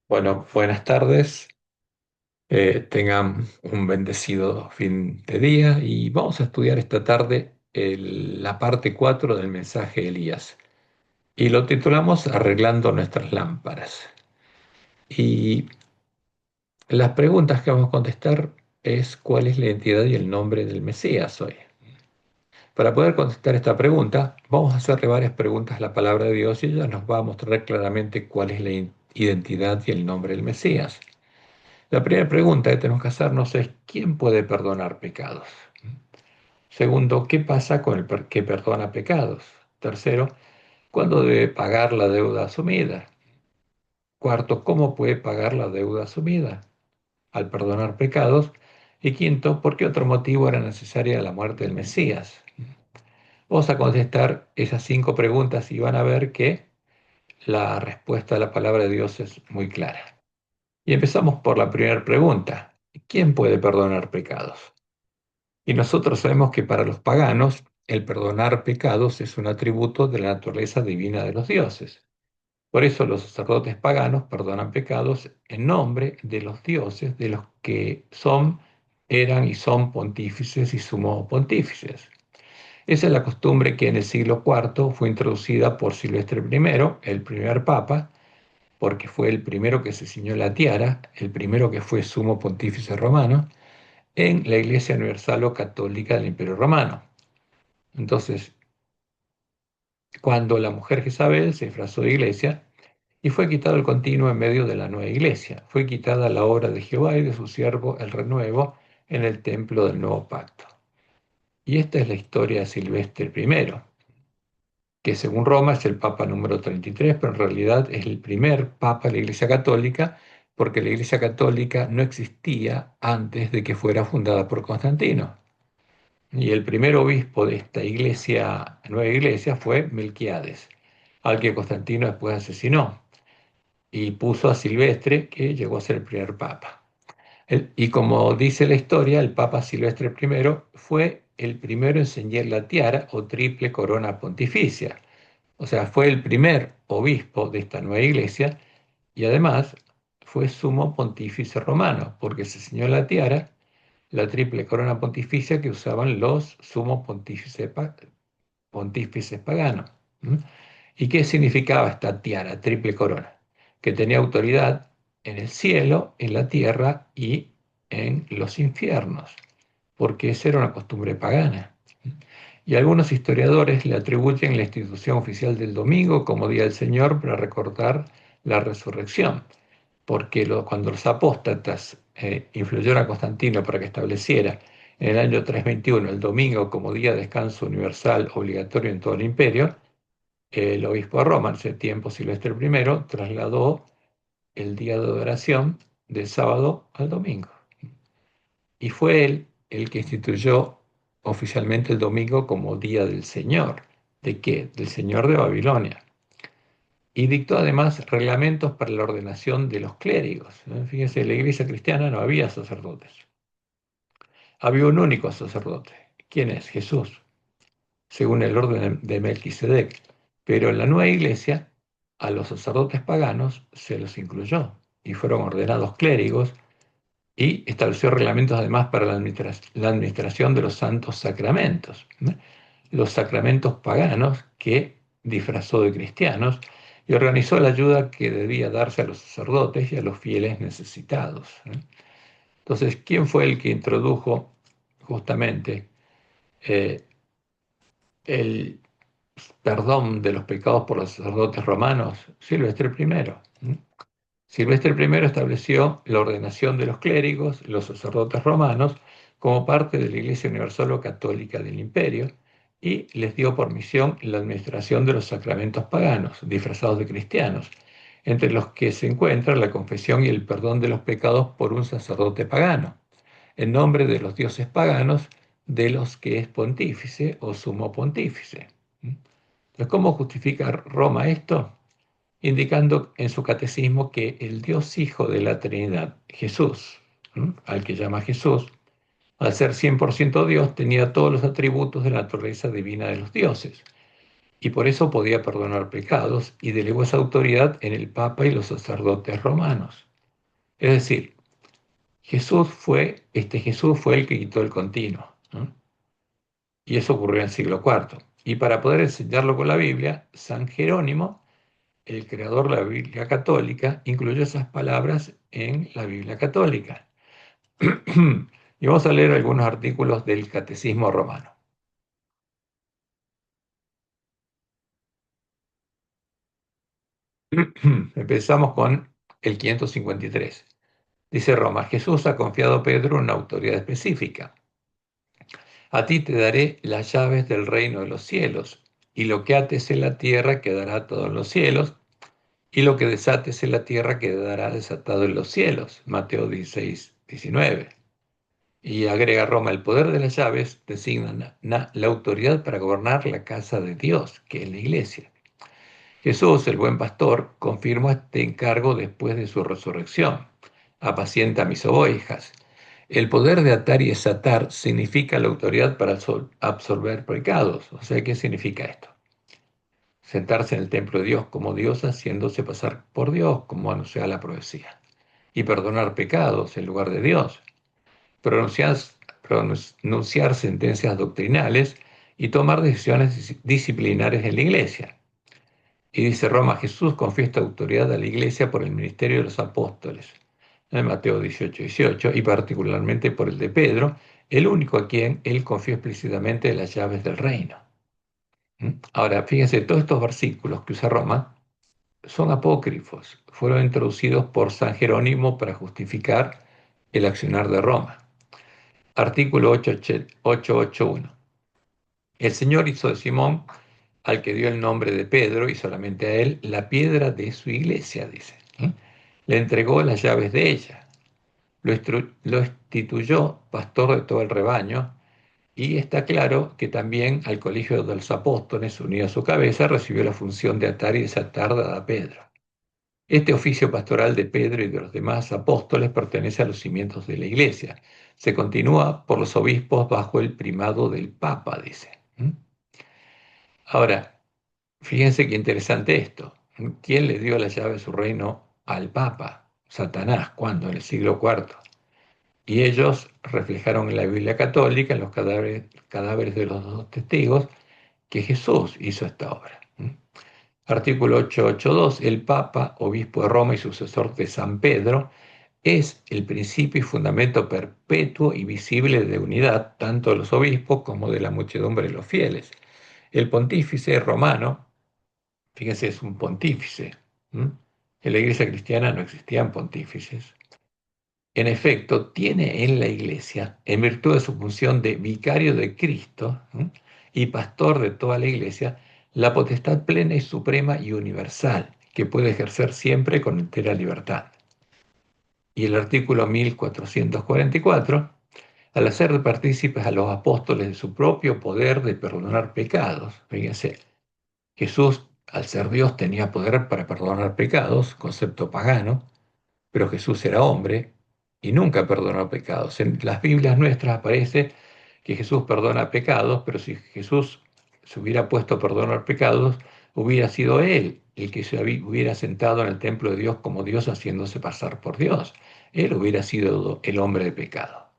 Bueno, buenas tardes. Tengan un bendecido fin de día y vamos a estudiar esta tarde la parte 4 del mensaje de Elías y lo titulamos Arreglando nuestras lámparas. Y las preguntas que vamos a contestar es ¿cuál es la identidad y el nombre del Mesías hoy? Para poder contestar esta pregunta, vamos a hacerle varias preguntas a la palabra de Dios y ella nos va a mostrar claramente cuál es la identidad y el nombre del Mesías. La primera pregunta que tenemos que hacernos es, ¿quién puede perdonar pecados? Segundo, ¿qué pasa con el que perdona pecados? Tercero, ¿cuándo debe pagar la deuda asumida? Cuarto, ¿cómo puede pagar la deuda asumida al perdonar pecados? Y quinto, ¿por qué otro motivo era necesaria la muerte del Mesías? Vamos a contestar esas 5 preguntas y van a ver que la respuesta de la palabra de Dios es muy clara. Y empezamos por la primera pregunta. ¿Quién puede perdonar pecados? Y nosotros sabemos que para los paganos el perdonar pecados es un atributo de la naturaleza divina de los dioses. Por eso los sacerdotes paganos perdonan pecados en nombre de los dioses, de los que son, eran y son pontífices y sumos pontífices. Esa es la costumbre que en el siglo IV fue introducida por Silvestre I, el primer papa, porque fue el primero que se ciñó la tiara, el primero que fue sumo pontífice romano, en la Iglesia Universal o Católica del Imperio Romano. Entonces, cuando la mujer Jezabel se disfrazó de iglesia y fue quitado el continuo en medio de la nueva iglesia, fue quitada la obra de Jehová y de su siervo el renuevo en el templo del nuevo pacto. Y esta es la historia de Silvestre I, que según Roma es el papa número 33, pero en realidad es el primer papa de la Iglesia Católica, porque la Iglesia Católica no existía antes de que fuera fundada por Constantino. Y el primer obispo de esta iglesia, nueva iglesia, fue Melquiades, al que Constantino después asesinó y puso a Silvestre, que llegó a ser el primer papa. Y como dice la historia, el papa Silvestre I fue el primero en ceñir la tiara o triple corona pontificia. O sea, fue el primer obispo de esta nueva iglesia y además fue sumo pontífice romano, porque se ceñió la tiara, la triple corona pontificia que usaban los sumos pontífices paganos. ¿Mm? ¿Y qué significaba esta tiara, triple corona? Que tenía autoridad en el cielo, en la tierra y en los infiernos, porque esa era una costumbre pagana. Y algunos historiadores le atribuyen la institución oficial del domingo como Día del Señor para recordar la resurrección, porque cuando los apóstatas influyeron a Constantino para que estableciera en el año 321 el domingo como día de descanso universal obligatorio en todo el imperio, el obispo de Roma, en ese tiempo Silvestre I, trasladó el día de adoración del sábado al domingo. Y fue él el que instituyó oficialmente el domingo como día del Señor. ¿De qué? Del Señor de Babilonia. Y dictó además reglamentos para la ordenación de los clérigos. Fíjense, en la iglesia cristiana no había sacerdotes. Había un único sacerdote. ¿Quién es? Jesús, según el orden de Melquisedec. Pero en la nueva iglesia, a los sacerdotes paganos se los incluyó y fueron ordenados clérigos y estableció reglamentos además para la administración de los santos sacramentos, ¿no? Los sacramentos paganos que disfrazó de cristianos y organizó la ayuda que debía darse a los sacerdotes y a los fieles necesitados, ¿no? Entonces, ¿quién fue el que introdujo justamente eh, el perdón de los pecados por los sacerdotes romanos? Silvestre I. Silvestre I estableció la ordenación de los clérigos, los sacerdotes romanos, como parte de la Iglesia Universal o Católica del Imperio, y les dio por misión la administración de los sacramentos paganos, disfrazados de cristianos, entre los que se encuentra la confesión y el perdón de los pecados por un sacerdote pagano, en nombre de los dioses paganos de los que es pontífice o sumo pontífice. Entonces, ¿cómo justifica Roma esto? Indicando en su catecismo que el Dios Hijo de la Trinidad, Jesús, al que llama Jesús, al ser 100% Dios, tenía todos los atributos de la naturaleza divina de los dioses. y por eso podía perdonar pecados y delegó esa autoridad en el Papa y los sacerdotes romanos. Es decir, Jesús fue el que quitó el continuo, ¿no? Y eso ocurrió en el siglo IV. Y para poder enseñarlo con la Biblia, San Jerónimo, el creador de la Biblia católica, incluyó esas palabras en la Biblia católica. Y vamos a leer algunos artículos del Catecismo Romano. Empezamos con el 553. Dice Roma, Jesús ha confiado a Pedro una autoridad específica. A ti te daré las llaves del reino de los cielos, y lo que ates en la tierra quedará atado en los cielos, y lo que desates en la tierra quedará desatado en los cielos. Mateo 16, 19. Y agrega Roma, el poder de las llaves designa la autoridad para gobernar la casa de Dios, que es la iglesia. Jesús, el buen pastor, confirmó este encargo después de su resurrección. Apacienta mis ovejas. El poder de atar y desatar significa la autoridad para absorber pecados. O sea, ¿qué significa esto? Sentarse en el templo de Dios como Dios, haciéndose pasar por Dios, como anuncia la profecía. Y perdonar pecados en lugar de Dios. Pronunciar, pronunciar sentencias doctrinales y tomar decisiones disciplinarias en la iglesia. Y dice Roma, Jesús confió esta autoridad a la iglesia por el ministerio de los apóstoles, en Mateo 18, 18, y particularmente por el de Pedro, el único a quien él confió explícitamente las llaves del reino. ¿Mm? Ahora, fíjense, todos estos versículos que usa Roma son apócrifos, fueron introducidos por San Jerónimo para justificar el accionar de Roma. Artículo 881. El Señor hizo de Simón, al que dio el nombre de Pedro y solamente a él, la piedra de su iglesia, dice. ¿Eh? Le entregó las llaves de ella, lo instituyó pastor de todo el rebaño y está claro que también al colegio de los apóstoles, unido a su cabeza, recibió la función de atar y desatar dada a Pedro. Este oficio pastoral de Pedro y de los demás apóstoles pertenece a los cimientos de la iglesia. Se continúa por los obispos bajo el primado del Papa, dice. ¿Mm? Ahora, fíjense qué interesante esto. ¿Quién le dio la llave de su reino al Papa? Satanás. ¿Cuándo? En el siglo IV. Y ellos reflejaron en la Biblia católica, en los cadáveres de los dos testigos, que Jesús hizo esta obra. Artículo 882. El Papa, obispo de Roma y sucesor de San Pedro, es el principio y fundamento perpetuo y visible de unidad tanto de los obispos como de la muchedumbre de los fieles. El pontífice romano, fíjense, es un pontífice. ¿M? En la iglesia cristiana no existían pontífices. En efecto, tiene en la iglesia, en virtud de su función de vicario de Cristo, ¿m?, y pastor de toda la iglesia, la potestad plena y suprema y universal, que puede ejercer siempre con entera libertad. Y el artículo 1444, al hacer partícipes a los apóstoles de su propio poder de perdonar pecados, fíjense, Jesús, al ser Dios, tenía poder para perdonar pecados, concepto pagano, pero Jesús era hombre y nunca perdonó pecados. En las Biblias nuestras aparece que Jesús perdona pecados, pero si Jesús se hubiera puesto a perdonar pecados, hubiera sido él el que se hubiera sentado en el templo de Dios como Dios haciéndose pasar por Dios. Él hubiera sido el hombre de pecado.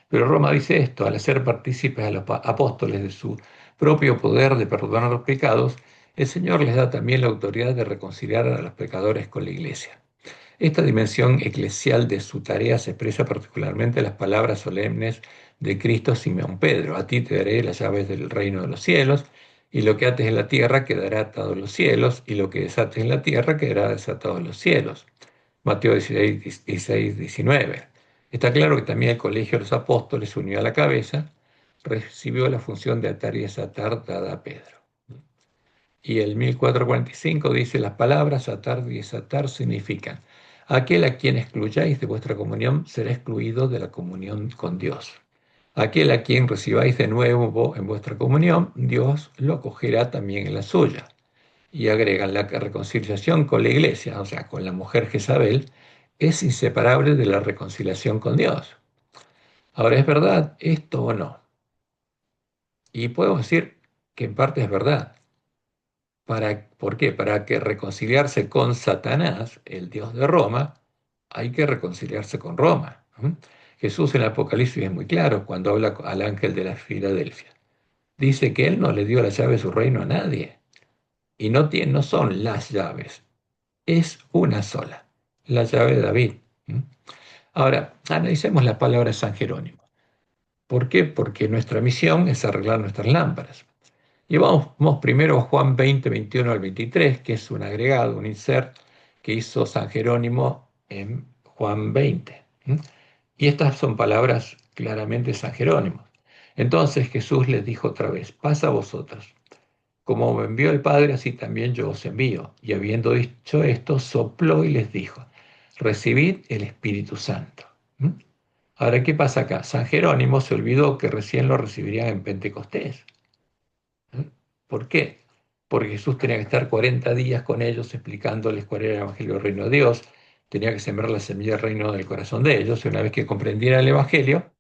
Pero Roma dice esto, al hacer partícipes a los apóstoles de su propio poder de perdonar los pecados, el Señor les da también la autoridad de reconciliar a los pecadores con la iglesia. Esta dimensión eclesial de su tarea se expresa particularmente en las palabras solemnes de Cristo a Simón Pedro: a ti te daré las llaves del reino de los cielos, y lo que ates en la tierra quedará atado en los cielos, y lo que desates en la tierra quedará desatado en los cielos. Mateo 16, 16, 19. Está claro que también el colegio de los apóstoles se unió a la cabeza, recibió la función de atar y desatar dada a Pedro. Y el 1445 dice, las palabras atar y desatar significan: aquel a quien excluyáis de vuestra comunión será excluido de la comunión con Dios. Aquel a quien recibáis de nuevo en vuestra comunión, Dios lo acogerá también en la suya. Y agregan, la reconciliación con la iglesia, o sea, con la mujer Jezabel, es inseparable de la reconciliación con Dios. Ahora, ¿es verdad esto o no? Y podemos decir que en parte es verdad. ¿Por qué? Para que reconciliarse con Satanás, el dios de Roma, hay que reconciliarse con Roma. ¿M? Jesús en el Apocalipsis es muy claro cuando habla al ángel de la Filadelfia. Dice que él no le dio la llave de su reino a nadie. Y no son las llaves, es una sola, la llave de David. ¿M? Ahora, analicemos la palabra San Jerónimo. ¿Por qué? Porque nuestra misión es arreglar nuestras lámparas. Y vamos primero a Juan 20, 21 al 23, que es un agregado, un insert que hizo San Jerónimo en Juan 20. ¿M? Y estas son palabras claramente de San Jerónimo. Entonces Jesús les dijo otra vez, paz a vosotros. Como me envió el Padre, así también yo os envío. Y habiendo dicho esto, sopló y les dijo, recibid el Espíritu Santo. ¿Mm? Ahora, ¿qué pasa acá? San Jerónimo se olvidó que recién lo recibirían en Pentecostés. ¿Mm? ¿Por qué? Porque Jesús tenía que estar 40 días con ellos explicándoles cuál era el Evangelio del Reino de Dios, tenía que sembrar la semilla del reino del corazón de ellos, y una vez que comprendieran el Evangelio,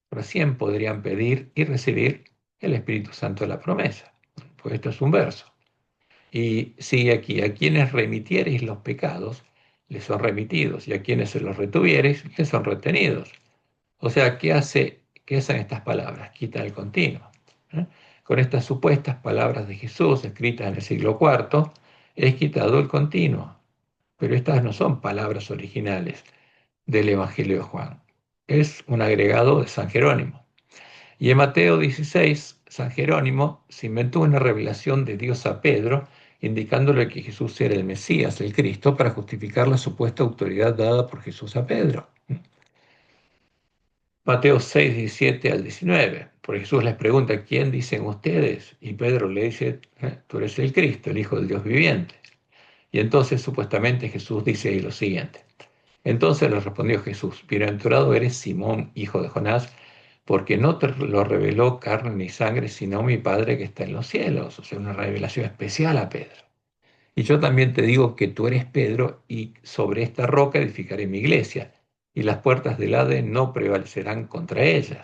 recién podrían pedir y recibir el Espíritu Santo de la promesa. Pues esto es un verso. Y sigue aquí, a quienes remitiereis los pecados, les son remitidos, y a quienes se los retuviereis, les son retenidos. O sea, ¿qué hacen estas palabras? Quitan el continuo. ¿Eh? Con estas supuestas palabras de Jesús, escritas en el siglo IV, es quitado el continuo. Pero estas no son palabras originales del Evangelio de Juan. Es un agregado de San Jerónimo. Y en Mateo 16, San Jerónimo se inventó una revelación de Dios a Pedro, indicándole que Jesús era el Mesías, el Cristo, para justificar la supuesta autoridad dada por Jesús a Pedro. Mateo 6, 17 al 19. Porque Jesús les pregunta, ¿quién dicen ustedes? Y Pedro le dice, tú eres el Cristo, el Hijo del Dios viviente. Y entonces supuestamente Jesús dice ahí lo siguiente. Entonces le respondió Jesús, bienaventurado eres Simón, hijo de Jonás, porque no te lo reveló carne ni sangre, sino mi Padre que está en los cielos. O sea, una revelación especial a Pedro. Y yo también te digo que tú eres Pedro, y sobre esta roca edificaré mi iglesia, y las puertas del Hades no prevalecerán contra ella,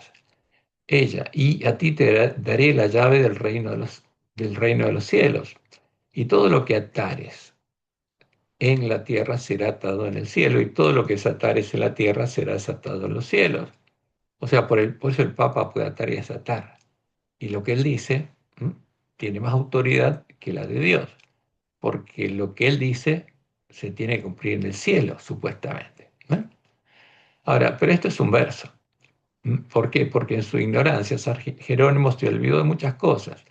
y a ti te daré la llave del reino de los cielos, y todo lo que atares en la tierra será atado en el cielo, y todo lo que desatares en la tierra será desatado en los cielos. O sea, por eso el Papa puede atar y desatar. Y lo que él dice tiene más autoridad que la de Dios, porque lo que él dice se tiene que cumplir en el cielo, supuestamente. ¿No? Ahora, pero esto es un verso. ¿Por qué? Porque en su ignorancia San Jerónimo se olvidó de muchas cosas.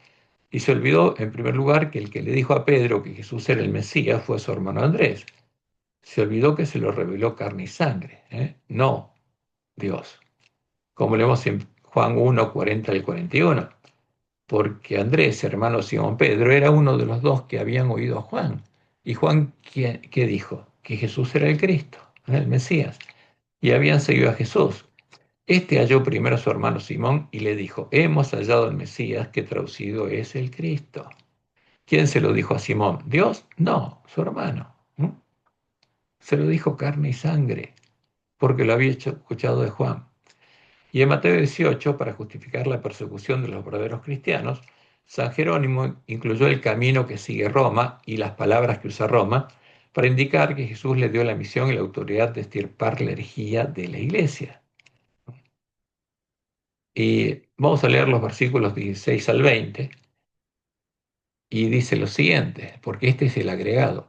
Y se olvidó, en primer lugar, que el que le dijo a Pedro que Jesús era el Mesías fue su hermano Andrés. Se olvidó que se lo reveló carne y sangre, no Dios. Como leemos en Juan 1, 40 al 41. Porque Andrés, hermano de Simón Pedro, era uno de los dos que habían oído a Juan. ¿Y Juan qué dijo? Que Jesús era el Cristo, el Mesías. Y habían seguido a Jesús. Este halló primero a su hermano Simón y le dijo, hemos hallado al Mesías, que traducido es el Cristo. ¿Quién se lo dijo a Simón? ¿Dios? No, su hermano. Se lo dijo carne y sangre, porque lo había escuchado de Juan. Y en Mateo 18, para justificar la persecución de los verdaderos cristianos, San Jerónimo incluyó el camino que sigue Roma y las palabras que usa Roma para indicar que Jesús le dio la misión y la autoridad de extirpar la herejía de la iglesia. Y vamos a leer los versículos 16 al 20, y dice lo siguiente, porque este es el agregado.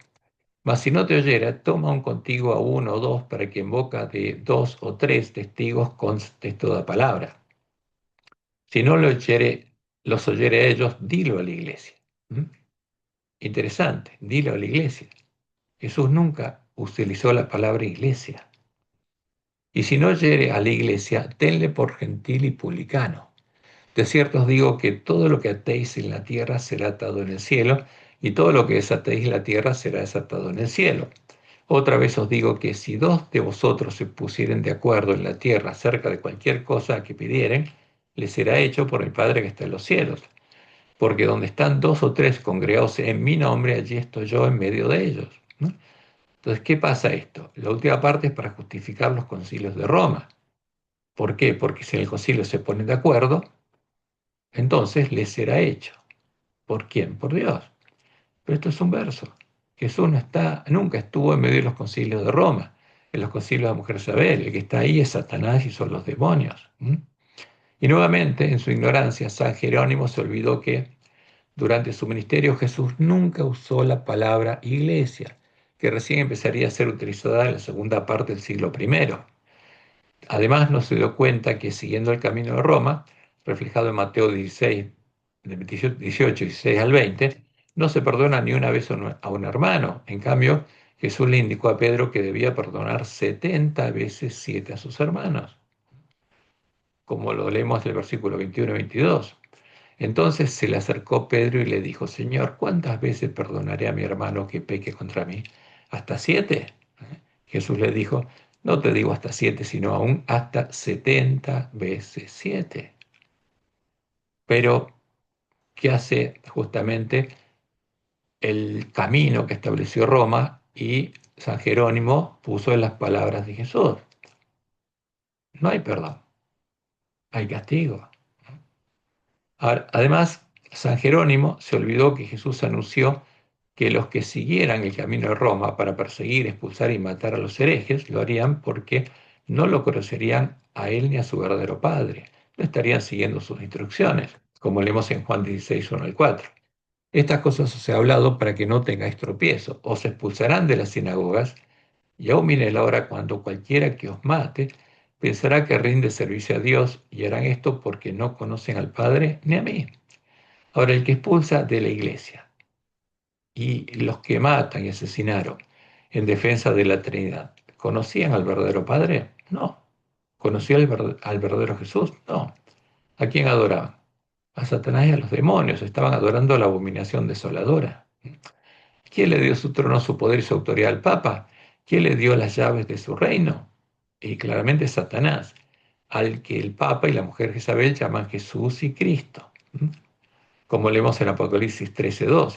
Mas si no te oyera, toma un contigo a uno o dos, para que en boca de dos o tres testigos conste toda palabra. Si no los oyere a ellos, dilo a la iglesia. ¿Mm? Interesante, dilo a la iglesia. Jesús nunca utilizó la palabra iglesia. Y si no oyere a la iglesia, tenle por gentil y publicano. De cierto os digo que todo lo que atéis en la tierra será atado en el cielo, y todo lo que desatéis en la tierra será desatado en el cielo. Otra vez os digo que si dos de vosotros se pusieren de acuerdo en la tierra acerca de cualquier cosa que pidieren, les será hecho por mi Padre que está en los cielos. Porque donde están dos o tres congregados en mi nombre, allí estoy yo en medio de ellos. ¿No? Entonces, ¿qué pasa esto? La última parte es para justificar los concilios de Roma. ¿Por qué? Porque si en el concilio se ponen de acuerdo, entonces les será hecho. ¿Por quién? Por Dios. Pero esto es un verso. Jesús no está, nunca estuvo en medio de los concilios de Roma, en los concilios de la mujer Isabel. El que está ahí es Satanás y son los demonios. Y nuevamente, en su ignorancia, San Jerónimo se olvidó que durante su ministerio Jesús nunca usó la palabra iglesia, que recién empezaría a ser utilizada en la segunda parte del siglo primero. Además, no se dio cuenta que siguiendo el camino de Roma, reflejado en Mateo 16, de 18, 16 al 20, no se perdona ni una vez a un hermano. En cambio, Jesús le indicó a Pedro que debía perdonar 70 veces 7 a sus hermanos, como lo leemos del versículo 21 y 22. Entonces se le acercó Pedro y le dijo, Señor, ¿cuántas veces perdonaré a mi hermano que peque contra mí? ¿Hasta 7? Jesús le dijo, no te digo hasta 7, sino aún hasta 70 veces 7. Pero, ¿qué hace justamente el camino que estableció Roma y San Jerónimo puso en las palabras de Jesús? No hay perdón, hay castigo. Ahora, además, San Jerónimo se olvidó que Jesús anunció que los que siguieran el camino de Roma para perseguir, expulsar y matar a los herejes lo harían porque no lo conocerían a él ni a su verdadero Padre. No estarían siguiendo sus instrucciones, como leemos en Juan 16, 1 al 4. Estas cosas os he hablado para que no tengáis tropiezo. Os expulsarán de las sinagogas y aún viene la hora cuando cualquiera que os mate pensará que rinde servicio a Dios y harán esto porque no conocen al Padre ni a mí. Ahora, el que expulsa de la iglesia y los que matan y asesinaron en defensa de la Trinidad, ¿conocían al verdadero Padre? No. ¿Conocía al verdadero Jesús? No. ¿A quién adoraban? A Satanás y a los demonios. Estaban adorando a la abominación desoladora. ¿Quién le dio su trono, su poder y su autoridad al Papa? ¿Quién le dio las llaves de su reino? Y claramente Satanás, al que el Papa y la mujer Jezabel llaman Jesús y Cristo, como leemos en Apocalipsis 13:2.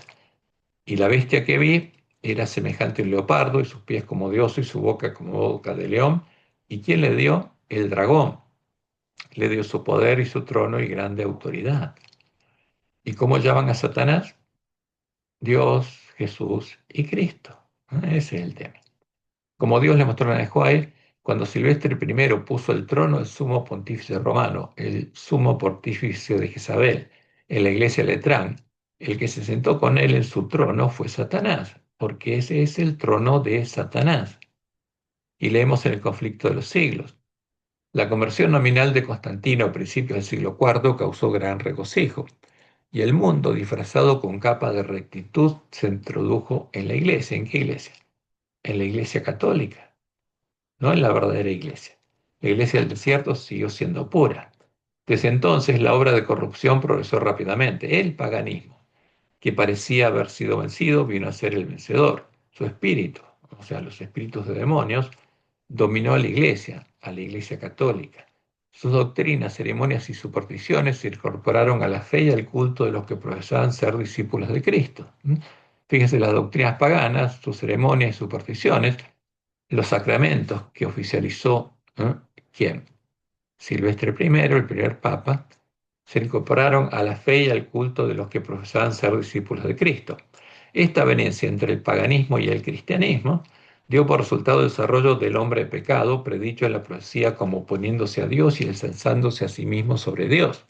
Y la bestia que vi era semejante a un leopardo, y sus pies como de oso, y su boca como boca de león. ¿Y quién le dio? El dragón. Le dio su poder y su trono y grande autoridad. ¿Y cómo llaman a Satanás? Dios, Jesús y Cristo. Ese es el tema. Como Dios le mostró en el Juárez, cuando Silvestre I puso el trono del sumo pontífice romano, el sumo pontífice de Jezabel, en la iglesia de Letrán, el que se sentó con él en su trono fue Satanás, porque ese es el trono de Satanás. Y leemos en el conflicto de los siglos. La conversión nominal de Constantino a principios del siglo IV causó gran regocijo, y el mundo, disfrazado con capa de rectitud, se introdujo en la iglesia. ¿En qué iglesia? En la iglesia católica, no en la verdadera iglesia. La iglesia del desierto siguió siendo pura. Desde entonces la obra de corrupción progresó rápidamente. El paganismo, que parecía haber sido vencido, vino a ser el vencedor. Su espíritu, o sea, los espíritus de demonios, dominó a la iglesia católica. Sus doctrinas, ceremonias y supersticiones se incorporaron a la fe y al culto de los que profesaban ser discípulos de Cristo. Fíjense, las doctrinas paganas, sus ceremonias y supersticiones, los sacramentos que oficializó, ¿quién? Silvestre I, el primer papa, se incorporaron a la fe y al culto de los que profesaban ser discípulos de Cristo. Esta avenencia entre el paganismo y el cristianismo dio por resultado el desarrollo del hombre de pecado, predicho en la profecía como oponiéndose a Dios y ensalzándose a sí mismo sobre Dios.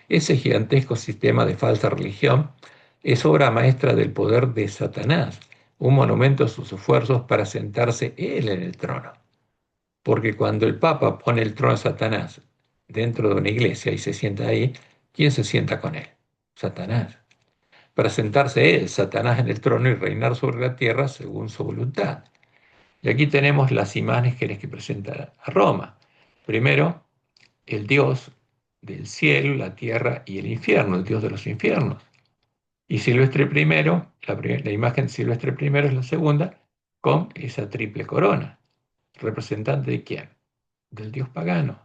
Ese gigantesco sistema de falsa religión es obra maestra del poder de Satanás, un monumento a sus esfuerzos para sentarse él en el trono. Porque cuando el Papa pone el trono de Satanás dentro de una iglesia y se sienta ahí, ¿quién se sienta con él? Satanás. Para sentarse él, Satanás, en el trono y reinar sobre la tierra según su voluntad. Y aquí tenemos las imágenes que presenta a Roma. Primero, el Dios del cielo, la tierra y el infierno, el Dios de los infiernos. Y Silvestre I, la imagen de Silvestre I es la segunda, con esa triple corona. ¿Representante de quién? Del Dios pagano.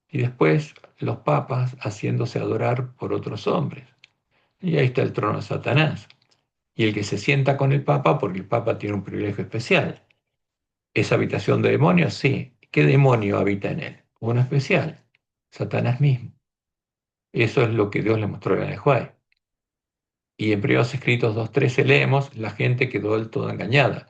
Y después los papas haciéndose adorar por otros hombres. Y ahí está el trono de Satanás. Y el que se sienta con el papa, porque el papa tiene un privilegio especial. ¿Es habitación de demonios? Sí. ¿Qué demonio habita en él? Uno especial, Satanás mismo. Eso es lo que Dios le mostró a Juárez. Y en Primeros Escritos 2:13 leemos, la gente quedó del todo engañada.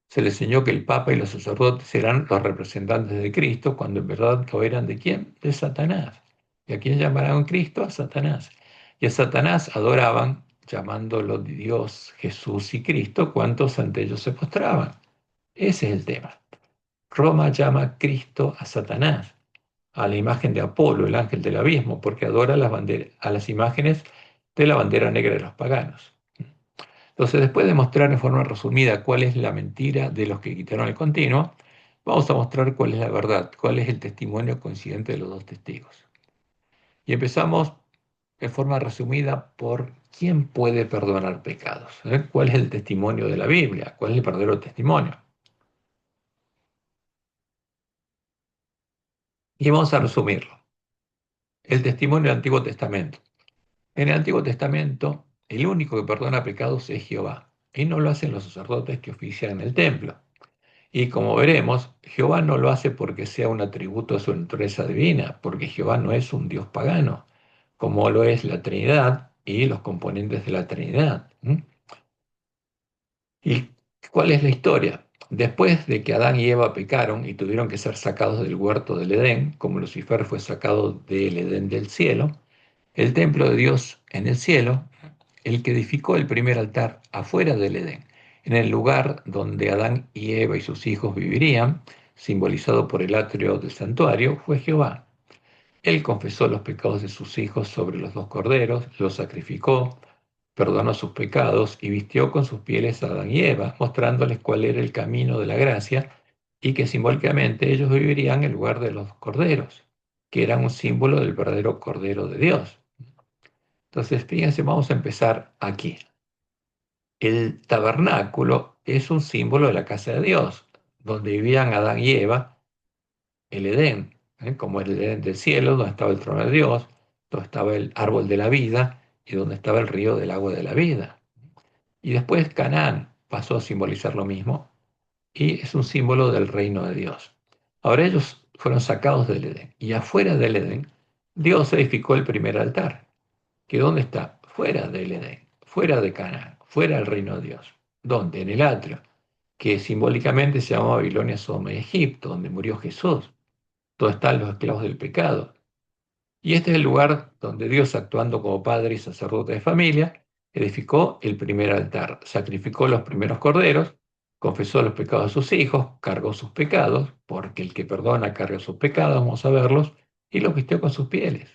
Se le enseñó que el Papa y los sacerdotes eran los representantes de Cristo, cuando en verdad lo eran ¿de quién? De Satanás. ¿Y a quién llamaron Cristo? A Satanás. Y a Satanás adoraban, llamándolo Dios, Jesús y Cristo, cuantos ante ellos se postraban. Ese es el tema. Roma llama a Cristo a Satanás, a la imagen de Apolo, el ángel del abismo, porque adora a las imágenes de la bandera negra de los paganos. Entonces, después de mostrar en forma resumida cuál es la mentira de los que quitaron el continuo, vamos a mostrar cuál es la verdad, cuál es el testimonio coincidente de los dos testigos. Y empezamos en forma resumida por quién puede perdonar pecados. ¿Cuál es el testimonio de la Biblia? ¿Cuál es el verdadero testimonio? Y vamos a resumirlo. El testimonio del Antiguo Testamento. En el Antiguo Testamento, el único que perdona pecados es Jehová, y no lo hacen los sacerdotes que ofician en el templo. Y como veremos, Jehová no lo hace porque sea un atributo de su naturaleza divina, porque Jehová no es un Dios pagano, como lo es la Trinidad y los componentes de la Trinidad. ¿Y cuál es la historia? Después de que Adán y Eva pecaron y tuvieron que ser sacados del huerto del Edén, como Lucifer fue sacado del Edén del cielo, el templo de Dios en el cielo, el que edificó el primer altar afuera del Edén, en el lugar donde Adán y Eva y sus hijos vivirían, simbolizado por el atrio del santuario, fue Jehová. Él confesó los pecados de sus hijos sobre los dos corderos, los sacrificó, perdonó sus pecados y vistió con sus pieles a Adán y Eva, mostrándoles cuál era el camino de la gracia y que simbólicamente ellos vivirían en lugar de los corderos, que eran un símbolo del verdadero Cordero de Dios. Entonces, fíjense, vamos a empezar aquí. El tabernáculo es un símbolo de la casa de Dios, donde vivían Adán y Eva, el Edén, como el Edén del cielo, donde estaba el trono de Dios, donde estaba el árbol de la vida y donde estaba el río del agua de la vida. Y después Canaán pasó a simbolizar lo mismo y es un símbolo del reino de Dios. Ahora ellos fueron sacados del Edén y afuera del Edén Dios edificó el primer altar, que ¿dónde está? Fuera del Edén, fuera de Canaán, fuera del reino de Dios. ¿Dónde? En el atrio, que simbólicamente se llama Babilonia, Sodoma y Egipto, donde murió Jesús. Donde están los esclavos del pecado. Y este es el lugar donde Dios, actuando como padre y sacerdote de familia, edificó el primer altar, sacrificó los primeros corderos, confesó los pecados de sus hijos, cargó sus pecados, porque el que perdona carga sus pecados, vamos a verlos, y los vistió con sus pieles.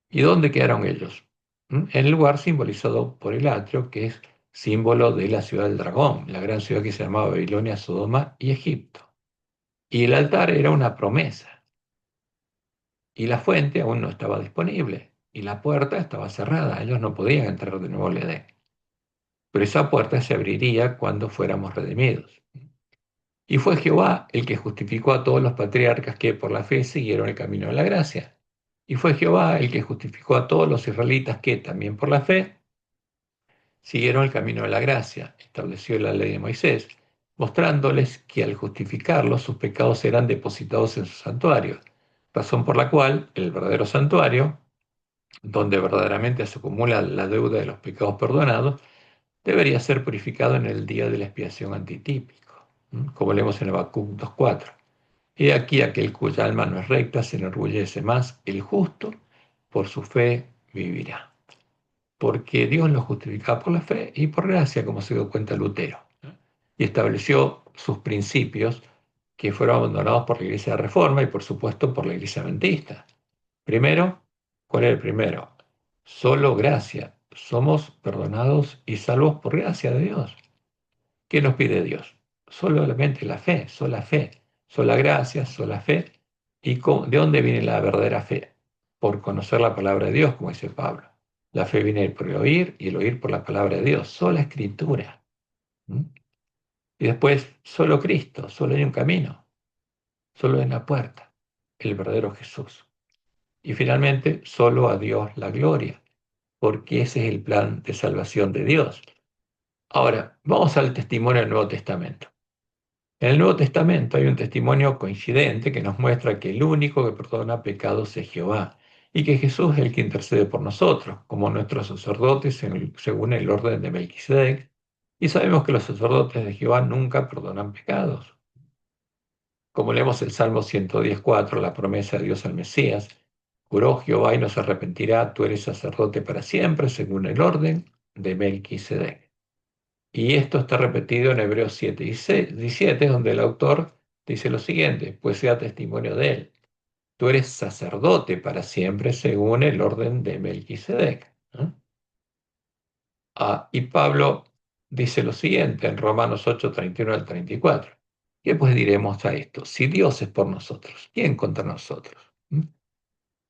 ¿Y dónde quedaron ellos? En el lugar simbolizado por el atrio, que es símbolo de la ciudad del dragón, la gran ciudad que se llamaba Babilonia, Sodoma y Egipto. Y el altar era una promesa, y la fuente aún no estaba disponible, y la puerta estaba cerrada, ellos no podían entrar de nuevo al Edén. Pero esa puerta se abriría cuando fuéramos redimidos. Y fue Jehová el que justificó a todos los patriarcas que por la fe siguieron el camino de la gracia. Y fue Jehová el que justificó a todos los israelitas que también por la fe siguieron el camino de la gracia, estableció la ley de Moisés, mostrándoles que al justificarlos sus pecados eran depositados en su santuario, razón por la cual el verdadero santuario, donde verdaderamente se acumula la deuda de los pecados perdonados, debería ser purificado en el día de la expiación antitípico, como leemos en Habacuc 2:4. He aquí aquel cuya alma no es recta se enorgullece más, el justo por su fe vivirá. Porque Dios lo justifica por la fe y por gracia, como se dio cuenta Lutero, y estableció sus principios que fueron abandonados por la Iglesia de Reforma y por supuesto por la Iglesia Adventista. Primero, ¿cuál es el primero? Solo gracia. Somos perdonados y salvos por gracia de Dios. ¿Qué nos pide Dios? Solamente la fe, sola gracia, sola fe. ¿Y de dónde viene la verdadera fe? Por conocer la palabra de Dios, como dice Pablo. La fe viene por el oír y el oír por la palabra de Dios, sola escritura. ¿Mm? Y después, solo Cristo, solo hay un camino, solo hay una puerta, el verdadero Jesús. Y finalmente, solo a Dios la gloria, porque ese es el plan de salvación de Dios. Ahora, vamos al testimonio del Nuevo Testamento. En el Nuevo Testamento hay un testimonio coincidente que nos muestra que el único que perdona pecados es Jehová y que Jesús es el que intercede por nosotros, como nuestros sacerdotes según el orden de Melquisedec, y sabemos que los sacerdotes de Jehová nunca perdonan pecados. Como leemos el Salmo 110:4, la promesa de Dios al Mesías, juró Jehová y no se arrepentirá, tú eres sacerdote para siempre, según el orden de Melquisedec. Y esto está repetido en Hebreos 7:17, donde el autor dice lo siguiente, pues sea testimonio de él. Tú eres sacerdote para siempre según el orden de Melquisedec. ¿No? Y Pablo dice lo siguiente en Romanos 8:31 al 34. ¿Qué pues diremos a esto? Si Dios es por nosotros, ¿quién contra nosotros? ¿Mm?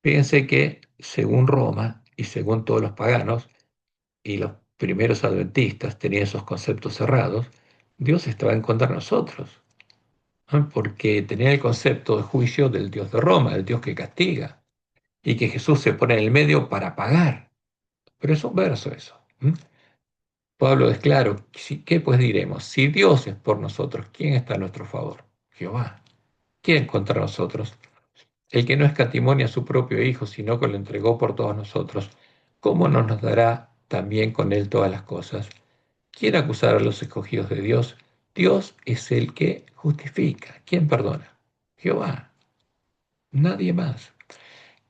Fíjense que según Roma y según todos los paganos y los primeros adventistas tenían esos conceptos cerrados, Dios estaba en contra de nosotros, ¿no? Porque tenía el concepto de juicio del Dios de Roma, el Dios que castiga, y que Jesús se pone en el medio para pagar. Pero es un verso eso. Pablo es claro, ¿qué pues diremos? Si Dios es por nosotros, ¿quién está a nuestro favor? Jehová. ¿Quién contra nosotros? El que no escatimó a su propio Hijo, sino que lo entregó por todos nosotros, ¿cómo no nos dará también con él todas las cosas? ¿Quién acusará a los escogidos de Dios? Dios es el que justifica. ¿Quién perdona? Jehová. Nadie más.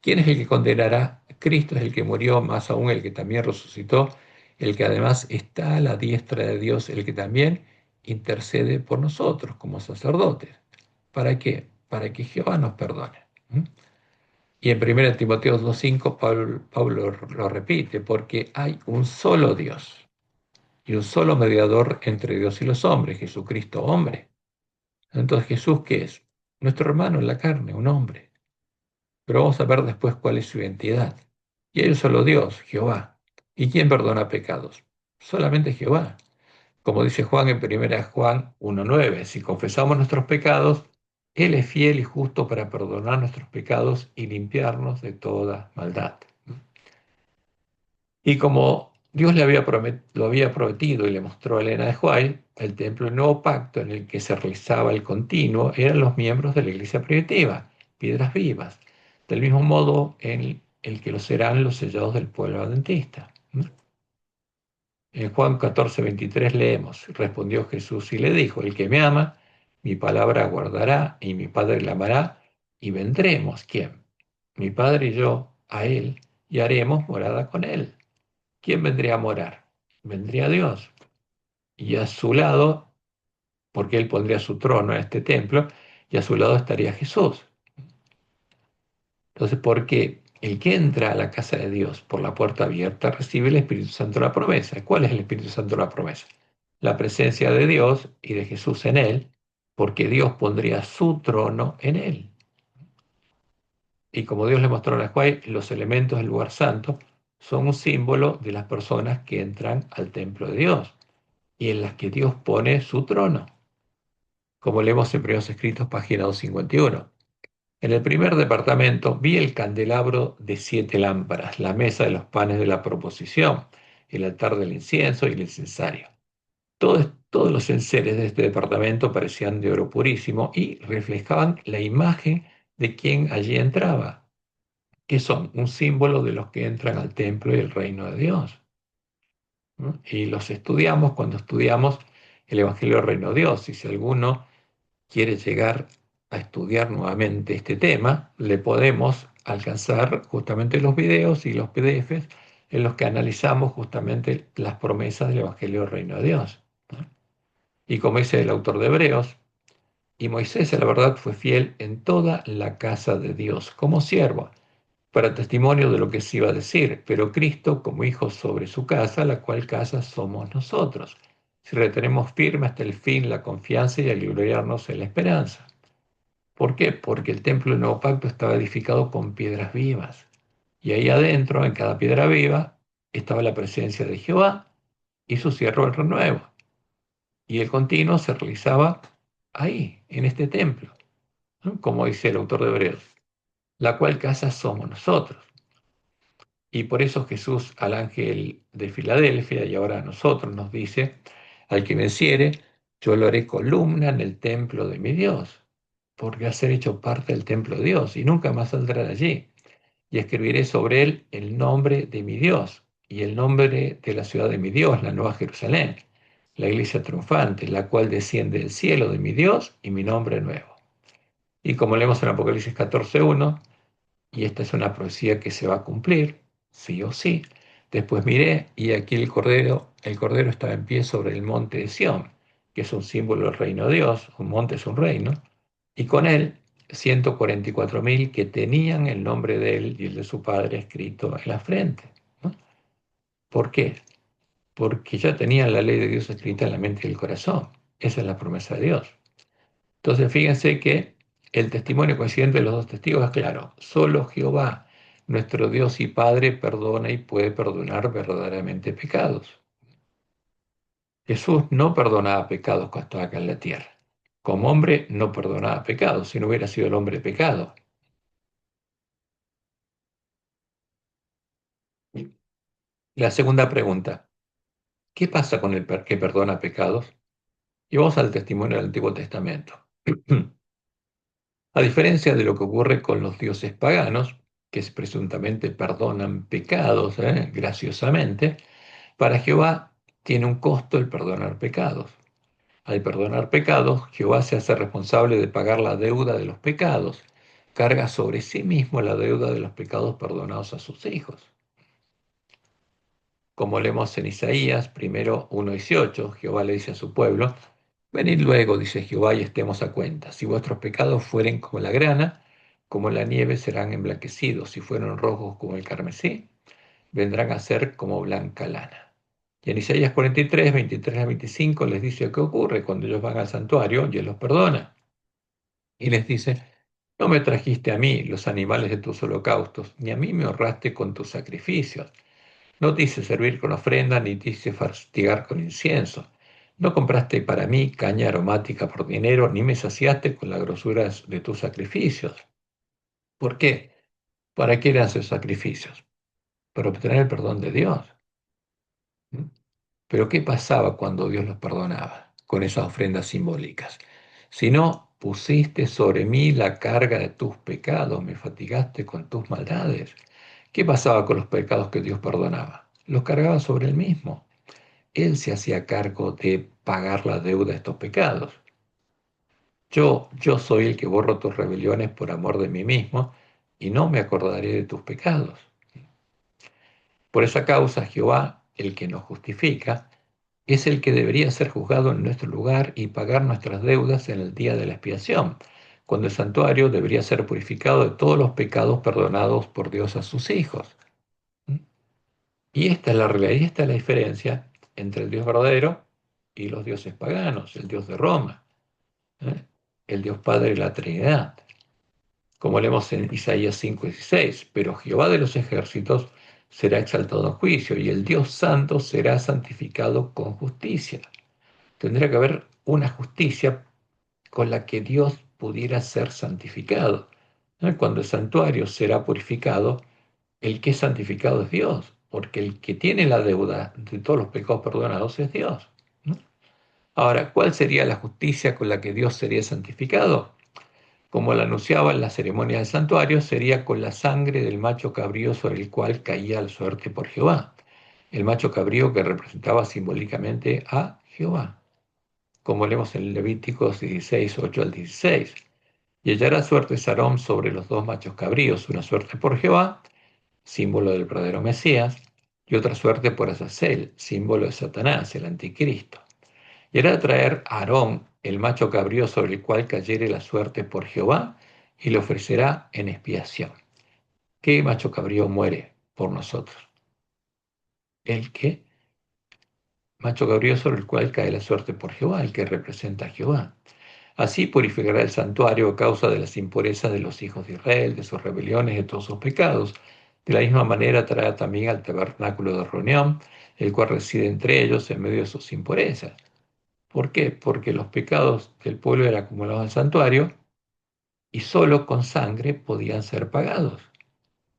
¿Quién es el que condenará? Cristo es el que murió, más aún el que también resucitó, el que además está a la diestra de Dios, el que también intercede por nosotros como sacerdotes. ¿Para qué? Para que Jehová nos perdone. ¿Mm? Y en 1 Timoteo 2:5 Pablo lo repite, porque hay un solo Dios y un solo mediador entre Dios y los hombres, Jesucristo hombre. Entonces, ¿Jesús qué es? Nuestro hermano en la carne, un hombre. Pero vamos a ver después cuál es su identidad. Y hay un solo Dios, Jehová. ¿Y quién perdona pecados? Solamente Jehová. Como dice Juan en 1 Juan 1:9, si confesamos nuestros pecados, Él es fiel y justo para perdonar nuestros pecados y limpiarnos de toda maldad. Y como Dios lo había prometido y le mostró a Elena de White, el templo del nuevo pacto en el que se realizaba el continuo eran los miembros de la iglesia primitiva, piedras vivas, del mismo modo en el que lo serán los sellados del pueblo adventista. En Juan 14:23 leemos, respondió Jesús y le dijo, el que me ama, mi palabra guardará y mi Padre la amará y vendremos, ¿quién? Mi Padre y yo, a él y haremos morada con él. ¿Quién vendría a morar? Vendría Dios. Y a su lado, porque Él pondría su trono en este templo, y a su lado estaría Jesús. Entonces, ¿por qué? El que entra a la casa de Dios por la puerta abierta recibe el Espíritu Santo de la promesa. ¿Cuál es el Espíritu Santo de la promesa? La presencia de Dios y de Jesús en él, porque Dios pondría su trono en él. Y como Dios le mostró a la Juárez, los elementos del lugar santo son un símbolo de las personas que entran al templo de Dios y en las que Dios pone su trono, como leemos en Primeros Escritos, página 251. En el primer departamento vi el candelabro de 7 lámparas, la mesa de los panes de la proposición, el altar del incienso y el incensario. Todos los enseres de este departamento parecían de oro purísimo y reflejaban la imagen de quien allí entraba, que son un símbolo de los que entran al templo y el reino de Dios. ¿No? Y los estudiamos cuando estudiamos el Evangelio del Reino de Dios. Y si alguno quiere llegar a estudiar nuevamente este tema, le podemos alcanzar justamente los videos y los PDFs en los que analizamos justamente las promesas del Evangelio del Reino de Dios. ¿No? Y como dice el autor de Hebreos, y Moisés, a la verdad, fue fiel en toda la casa de Dios, como siervo, para testimonio de lo que se iba a decir, pero Cristo como hijo sobre su casa, la cual casa somos nosotros, si retenemos firme hasta el fin la confianza y al gloriarnos en la esperanza. ¿Por qué? Porque el templo del nuevo pacto estaba edificado con piedras vivas. Y ahí adentro, en cada piedra viva, estaba la presencia de Jehová y su cierre el renuevo. Y el continuo se realizaba ahí, en este templo, ¿no? Como dice el autor de Hebreos, la cual casa somos nosotros. Y por eso Jesús al ángel de Filadelfia y ahora a nosotros nos dice, al que venciere, yo lo haré columna en el templo de mi Dios, porque va a ser hecho parte del templo de Dios y nunca más saldrá de allí. y escribiré sobre él el nombre de mi Dios y el nombre de la ciudad de mi Dios, la Nueva Jerusalén, la iglesia triunfante, la cual desciende del cielo de mi Dios y mi nombre nuevo. Y como leemos en Apocalipsis 14:1, y esta es una profecía que se va a cumplir, sí o sí. Después miré y aquí el cordero estaba en pie sobre el monte de Sión, que es un símbolo del reino de Dios, un monte es un reino, y con él 144.000 que tenían el nombre de él y el de su padre escrito en la frente, ¿no? ¿Por qué? Porque ya tenían la ley de Dios escrita en la mente y el corazón. Esa es la promesa de Dios. Entonces, fíjense que el testimonio coincidente de los dos testigos es claro. Solo Jehová, nuestro Dios y Padre, perdona y puede perdonar verdaderamente pecados. Jesús no perdonaba pecados cuando estaba acá en la tierra. Como hombre no perdonaba pecados, si no hubiera sido el hombre pecado. La segunda pregunta, ¿qué pasa con el que perdona pecados? Y vamos al testimonio del Antiguo Testamento. A diferencia de lo que ocurre con los dioses paganos, que presuntamente perdonan pecados, graciosamente, para Jehová tiene un costo el perdonar pecados. Al perdonar pecados, Jehová se hace responsable de pagar la deuda de los pecados, carga sobre sí mismo la deuda de los pecados perdonados a sus hijos. Como leemos en Isaías, primero 1:18, Jehová le dice a su pueblo, venid luego, dice Jehová, y estemos a cuenta. Si vuestros pecados fueren como la grana, como la nieve serán emblanquecidos. Si fueron rojos como el carmesí, vendrán a ser como blanca lana. Y en Isaías 43, 23 a 25 les dice qué ocurre cuando ellos van al santuario y Él los perdona. Y les dice, no me trajiste a mí los animales de tus holocaustos, ni a mí me honraste con tus sacrificios. No te hice servir con ofrenda, ni te hice fastigar con incienso. No compraste para mí caña aromática por dinero, ni me saciaste con las grosuras de tus sacrificios. ¿Por qué? ¿Para qué eran esos sacrificios? Para obtener el perdón de Dios. ¿Mm? Pero ¿qué pasaba cuando Dios los perdonaba con esas ofrendas simbólicas? Si no, pusiste sobre mí la carga de tus pecados, me fatigaste con tus maldades. ¿Qué pasaba con los pecados que Dios perdonaba? Los cargaba sobre él mismo. Él se hacía cargo de pagar la deuda de estos pecados. Yo soy el que borro tus rebeliones por amor de mí mismo y no me acordaré de tus pecados. Por esa causa, Jehová, el que nos justifica, es el que debería ser juzgado en nuestro lugar y pagar nuestras deudas en el día de la expiación, cuando el santuario debería ser purificado de todos los pecados perdonados por Dios a sus hijos. ¿Mm? Y esta es la realidad, y esta es la diferencia entre el Dios verdadero y los dioses paganos, el Dios de Roma, ¿eh? El Dios Padre de la Trinidad, como leemos en Isaías 5:16, pero Jehová de los ejércitos será exaltado en juicio y el Dios Santo será santificado con justicia. Tendría que haber una justicia con la que Dios pudiera ser santificado. ¿No? Cuando el santuario será purificado, el que es santificado es Dios, porque el que tiene la deuda de todos los pecados perdonados es Dios. ¿No? Ahora, ¿cuál sería la justicia con la que Dios sería santificado? Como lo anunciaba en la ceremonia del santuario, sería con la sangre del macho cabrío sobre el cual caía la suerte por Jehová. El macho cabrío que representaba simbólicamente a Jehová, como leemos en Levíticos 16, 8 al 16. Y hallará suerte Sarón sobre los dos machos cabríos, una suerte por Jehová, símbolo del verdadero Mesías, y otra suerte por Azazel, símbolo de Satanás, el anticristo. Y hará traer a Aarón el macho cabrío sobre el cual cayere la suerte por Jehová, y le ofrecerá en expiación. ¿Qué macho cabrío muere por nosotros? El que macho cabrío sobre el cual cae la suerte por Jehová, el que representa a Jehová. Así purificará el santuario a causa de las impurezas de los hijos de Israel, de sus rebeliones, de todos sus pecados. De la misma manera traerá también al tabernáculo de reunión, el cual reside entre ellos en medio de sus impurezas. ¿Por qué? Porque los pecados del pueblo eran acumulados al santuario y solo con sangre podían ser pagados.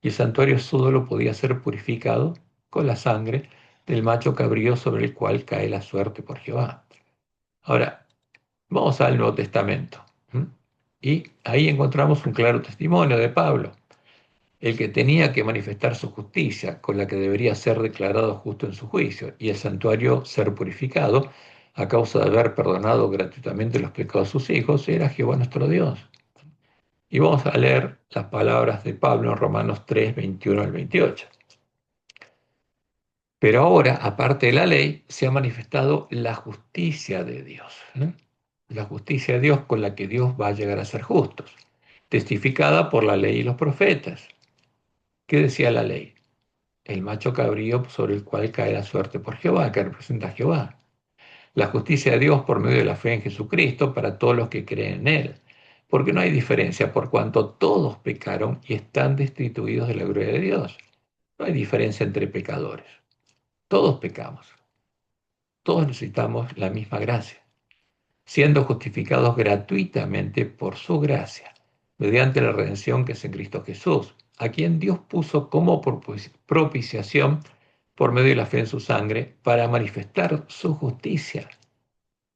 Y el santuario solo podía ser purificado con la sangre del macho cabrío sobre el cual cae la suerte por Jehová. Ahora, vamos al Nuevo Testamento. ¿Mm? Y ahí encontramos un claro testimonio de Pablo. el que tenía que manifestar su justicia, con la que debería ser declarado justo en su juicio, y el santuario ser purificado, a causa de haber perdonado gratuitamente los pecados de sus hijos, era Jehová nuestro Dios. Y vamos a leer las palabras de Pablo en Romanos 3, 21 al 28. Pero ahora, aparte de la ley, se ha manifestado la justicia de Dios, ¿eh? La justicia de Dios con la que Dios va a llegar a ser justos, testificada por la ley y los profetas. ¿Qué decía la ley? El macho cabrío sobre el cual cae la suerte por Jehová, que representa a Jehová. La justicia de Dios por medio de la fe en Jesucristo para todos los que creen en Él. Porque no hay diferencia por cuanto todos pecaron y están destituidos de la gloria de Dios. No hay diferencia entre pecadores. Todos pecamos. Todos necesitamos la misma gracia, siendo justificados gratuitamente por su gracia, mediante la redención que es en Cristo Jesús, a quien Dios puso como propiciación por medio de la fe en su sangre para manifestar su justicia.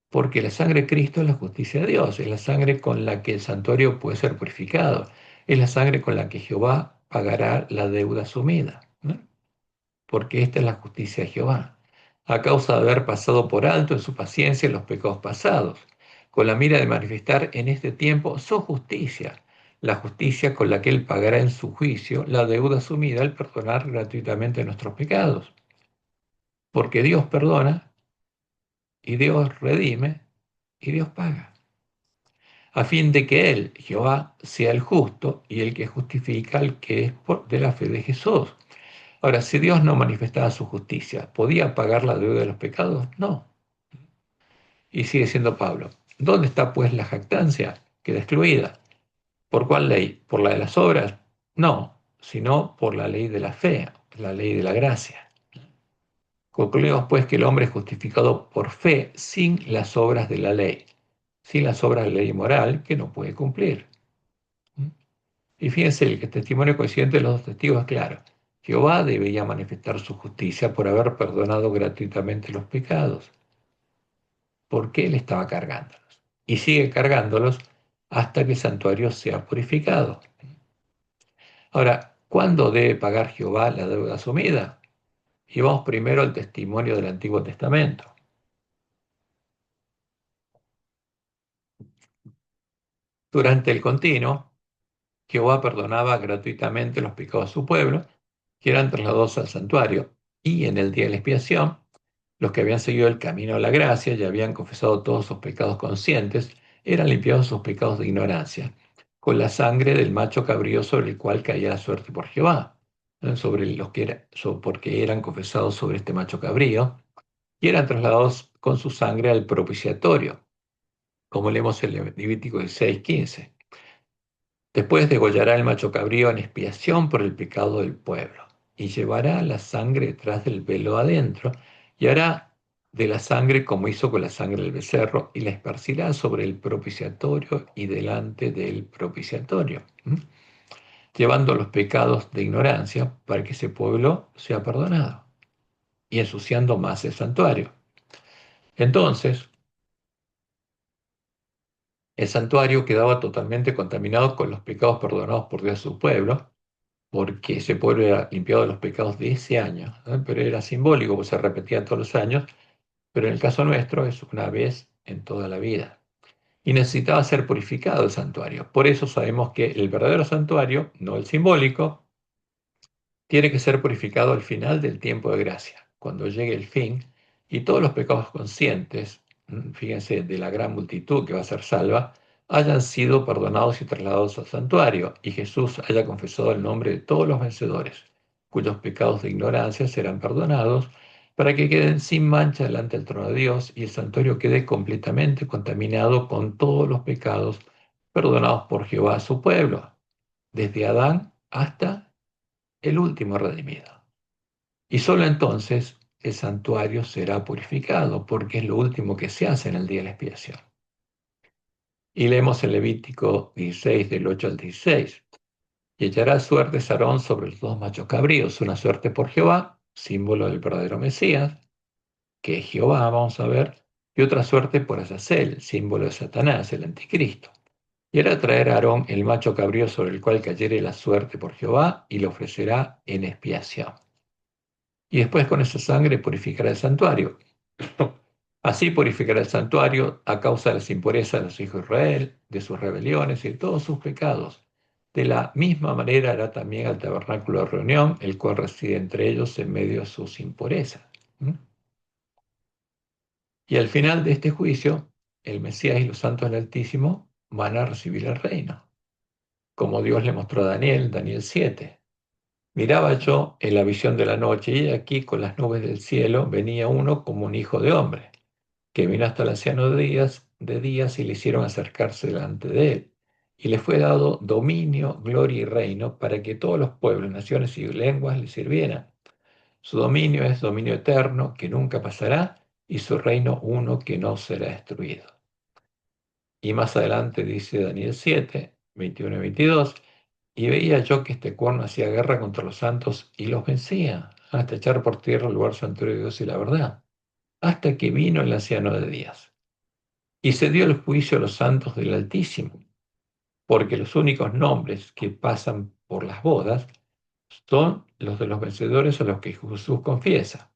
Porque la sangre de Cristo es la justicia de Dios, es la sangre con la que el santuario puede ser purificado, es la sangre con la que Jehová pagará la deuda asumida, ¿no? Porque esta es la justicia de Jehová, a causa de haber pasado por alto en su paciencia los pecados pasados, con la mira de manifestar en este tiempo su justicia, la justicia con la que Él pagará en su juicio la deuda asumida al perdonar gratuitamente nuestros pecados. Porque Dios perdona, y Dios redime, y Dios paga, a fin de que Él, Jehová, sea el justo y el que justifica al que es de la fe de Jesús. Ahora, si Dios no manifestaba su justicia, ¿podía pagar la deuda de los pecados? No. Y sigue siendo Pablo. ¿Dónde está pues la jactancia? Queda excluida. ¿Por cuál ley? ¿Por la de las obras? No, sino por la ley de la fe, la ley de la gracia. Concluimos pues que el hombre es justificado por fe sin las obras de la ley, sin las obras de la ley moral que no puede cumplir. Y fíjense, el testimonio coincidente de los dos testigos es claro. Jehová debía manifestar su justicia por haber perdonado gratuitamente los pecados, porque Él estaba cargándolos. Y sigue cargándolos hasta que el santuario sea purificado. Ahora, ¿cuándo debe pagar Jehová la deuda asumida? Y vamos primero al testimonio del Antiguo Testamento. Durante el continuo, Jehová perdonaba gratuitamente los pecados de su pueblo, que eran trasladados al santuario, y en el día de la expiación, los que habían seguido el camino de la gracia y habían confesado todos sus pecados conscientes, eran limpiados sus pecados de ignorancia, con la sangre del macho cabrío sobre el cual caía la suerte por Jehová, ¿no? Sobre los que porque eran confesados sobre este macho cabrío, y eran trasladados con su sangre al propiciatorio, como leemos en Levítico 16:15. Después degollará el macho cabrío en expiación por el pecado del pueblo, y llevará la sangre detrás del velo adentro, y hará de la sangre como hizo con la sangre del becerro, y la esparcirá sobre el propiciatorio y delante del propiciatorio, llevando los pecados de ignorancia para que ese pueblo sea perdonado, y ensuciando más el santuario. Entonces, el santuario quedaba totalmente contaminado con los pecados perdonados por Dios a su pueblo, porque ese pueblo era limpiado de los pecados de ese año, ¿no? Pero era simbólico, pues se repetía todos los años, pero en el caso nuestro es una vez en toda la vida. Y necesitaba ser purificado el santuario. Por eso sabemos que el verdadero santuario, no el simbólico, tiene que ser purificado al final del tiempo de gracia, cuando llegue el fin y todos los pecados conscientes, fíjense, de la gran multitud que va a ser salva, hayan sido perdonados y trasladados al santuario, y Jesús haya confesado el nombre de todos los vencedores, cuyos pecados de ignorancia serán perdonados, para que queden sin mancha delante del trono de Dios y el santuario quede completamente contaminado con todos los pecados perdonados por Jehová a su pueblo, desde Adán hasta el último redimido. Y solo entonces el santuario será purificado, porque es lo último que se hace en el día de la expiación. Y leemos en Levítico 16, del 8 al 16. Y echará suerte Aarón sobre los dos machos cabríos, una suerte por Jehová, símbolo del verdadero Mesías, que es Jehová, vamos a ver, y otra suerte por Azazel, símbolo de Satanás, el anticristo. Y hará traer a Aarón el macho cabrío sobre el cual cayere la suerte por Jehová, y lo ofrecerá en expiación. Y después con esa sangre purificará el santuario. Así purificará el santuario a causa de las impurezas de los hijos de Israel, de sus rebeliones y de todos sus pecados. De la misma manera hará también al tabernáculo de reunión, el cual reside entre ellos en medio de sus impurezas. ¿Mm? Y al final de este juicio, el Mesías y los santos del Altísimo van a recibir el reino, como Dios le mostró a Daniel, Daniel 7. Miraba yo en la visión de la noche, y aquí con las nubes del cielo venía uno como un hijo de hombre, que vino hasta el anciano de días y le hicieron acercarse delante de él. Y le fue dado dominio, gloria y reino para que todos los pueblos, naciones y lenguas le sirvieran. Su dominio es dominio eterno que nunca pasará, y su reino uno que no será destruido. Y más adelante dice Daniel 7, 21 y 22, y veía yo que este cuerno hacía guerra contra los santos y los vencía, hasta echar por tierra el lugar santuario de Dios y la verdad, hasta que vino el anciano de días. Y se dio el juicio a los santos del Altísimo, porque los únicos nombres que pasan por las bodas son los de los vencedores a los que Jesús confiesa.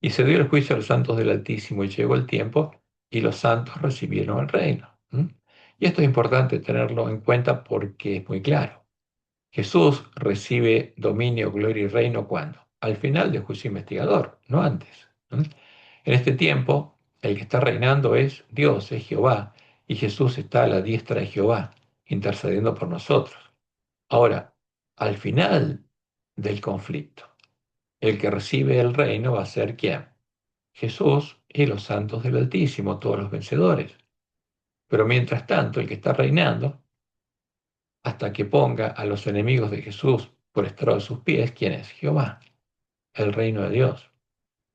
Y se dio el juicio a los santos del Altísimo y llegó el tiempo y los santos recibieron el reino. ¿Mm? Y esto es importante tenerlo en cuenta porque es muy claro. Jesús recibe dominio, gloria y reino ¿cuándo? Al final del juicio investigador, no antes. ¿Mm? En este tiempo, el que está reinando es Dios, es Jehová, y Jesús está a la diestra de Jehová, intercediendo por nosotros. Ahora, al final del conflicto, el que recibe el reino va a ser ¿quién? Jesús y los santos del Altísimo, todos los vencedores. Pero mientras tanto, el que está reinando, hasta que ponga a los enemigos de Jesús por estrado de sus pies, ¿quién es? Jehová, el reino de Dios.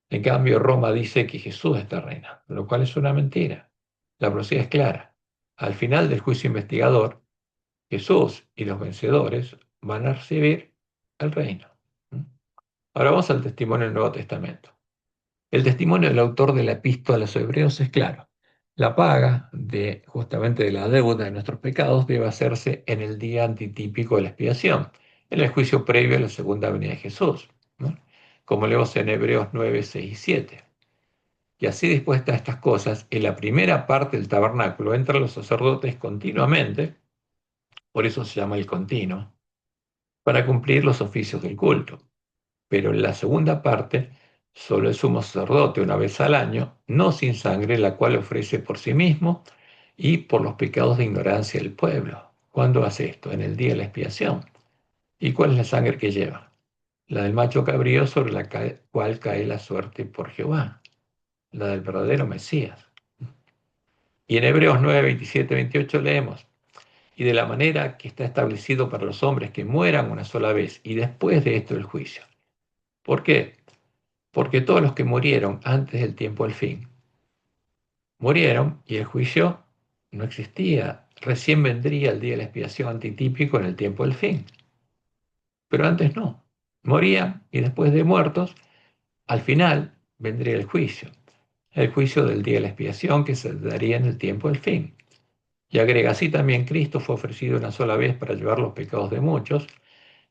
En cambio, Roma dice que Jesús está reinando, lo cual es una mentira. La profecía es clara. Al final del juicio investigador, Jesús y los vencedores van a recibir el reino. ¿Mm? Ahora vamos al testimonio del Nuevo Testamento. El testimonio del autor de la epístola a los Hebreos es claro. La paga de justamente de la deuda de nuestros pecados debe hacerse en el día antitípico de la expiación, en el juicio previo a la segunda venida de Jesús, ¿no? Como leemos en Hebreos 9, 6 y 7. Y así dispuestas estas cosas, en la primera parte del tabernáculo entran los sacerdotes continuamente, por eso se llama el continuo, para cumplir los oficios del culto. Pero en la segunda parte, solo el sumo sacerdote una vez al año, no sin sangre, la cual ofrece por sí mismo y por los pecados de ignorancia del pueblo. ¿Cuándo hace esto? En el día de la expiación. ¿Y cuál es la sangre que lleva? La del macho cabrío sobre la cual cae la suerte por Jehová, la del verdadero Mesías. Y en Hebreos 9, 27, 28 leemos, y de la manera que está establecido para los hombres que mueran una sola vez y después de esto el juicio. ¿Por qué? Porque todos los que murieron antes del tiempo del fin, murieron y el juicio no existía. Recién vendría el día de la expiación antitípico en el tiempo del fin. Pero antes no. Morían y después de muertos, al final vendría el juicio del día de la expiación que se daría en el tiempo del fin. Y agrega, así también Cristo fue ofrecido una sola vez para llevar los pecados de muchos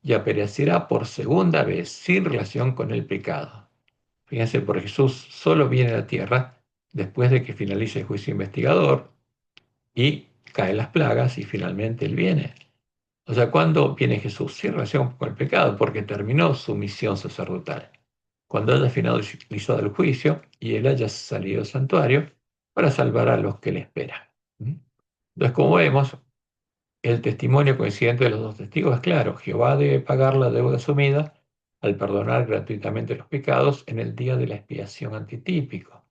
y aparecerá por segunda vez sin relación con el pecado. Fíjense, porque Jesús solo viene a la tierra después de que finalice el juicio investigador y caen las plagas y finalmente Él viene. O sea, ¿cuándo viene Jesús? Sin relación con el pecado, porque terminó su misión sacerdotal. Cuando haya finalizado el juicio y Él haya salido del santuario para salvar a los que le esperan. ¿Mm? Entonces, como vemos, el testimonio coincidente de los dos testigos es claro. Jehová debe pagar la deuda asumida al perdonar gratuitamente los pecados en el día de la expiación antitípico.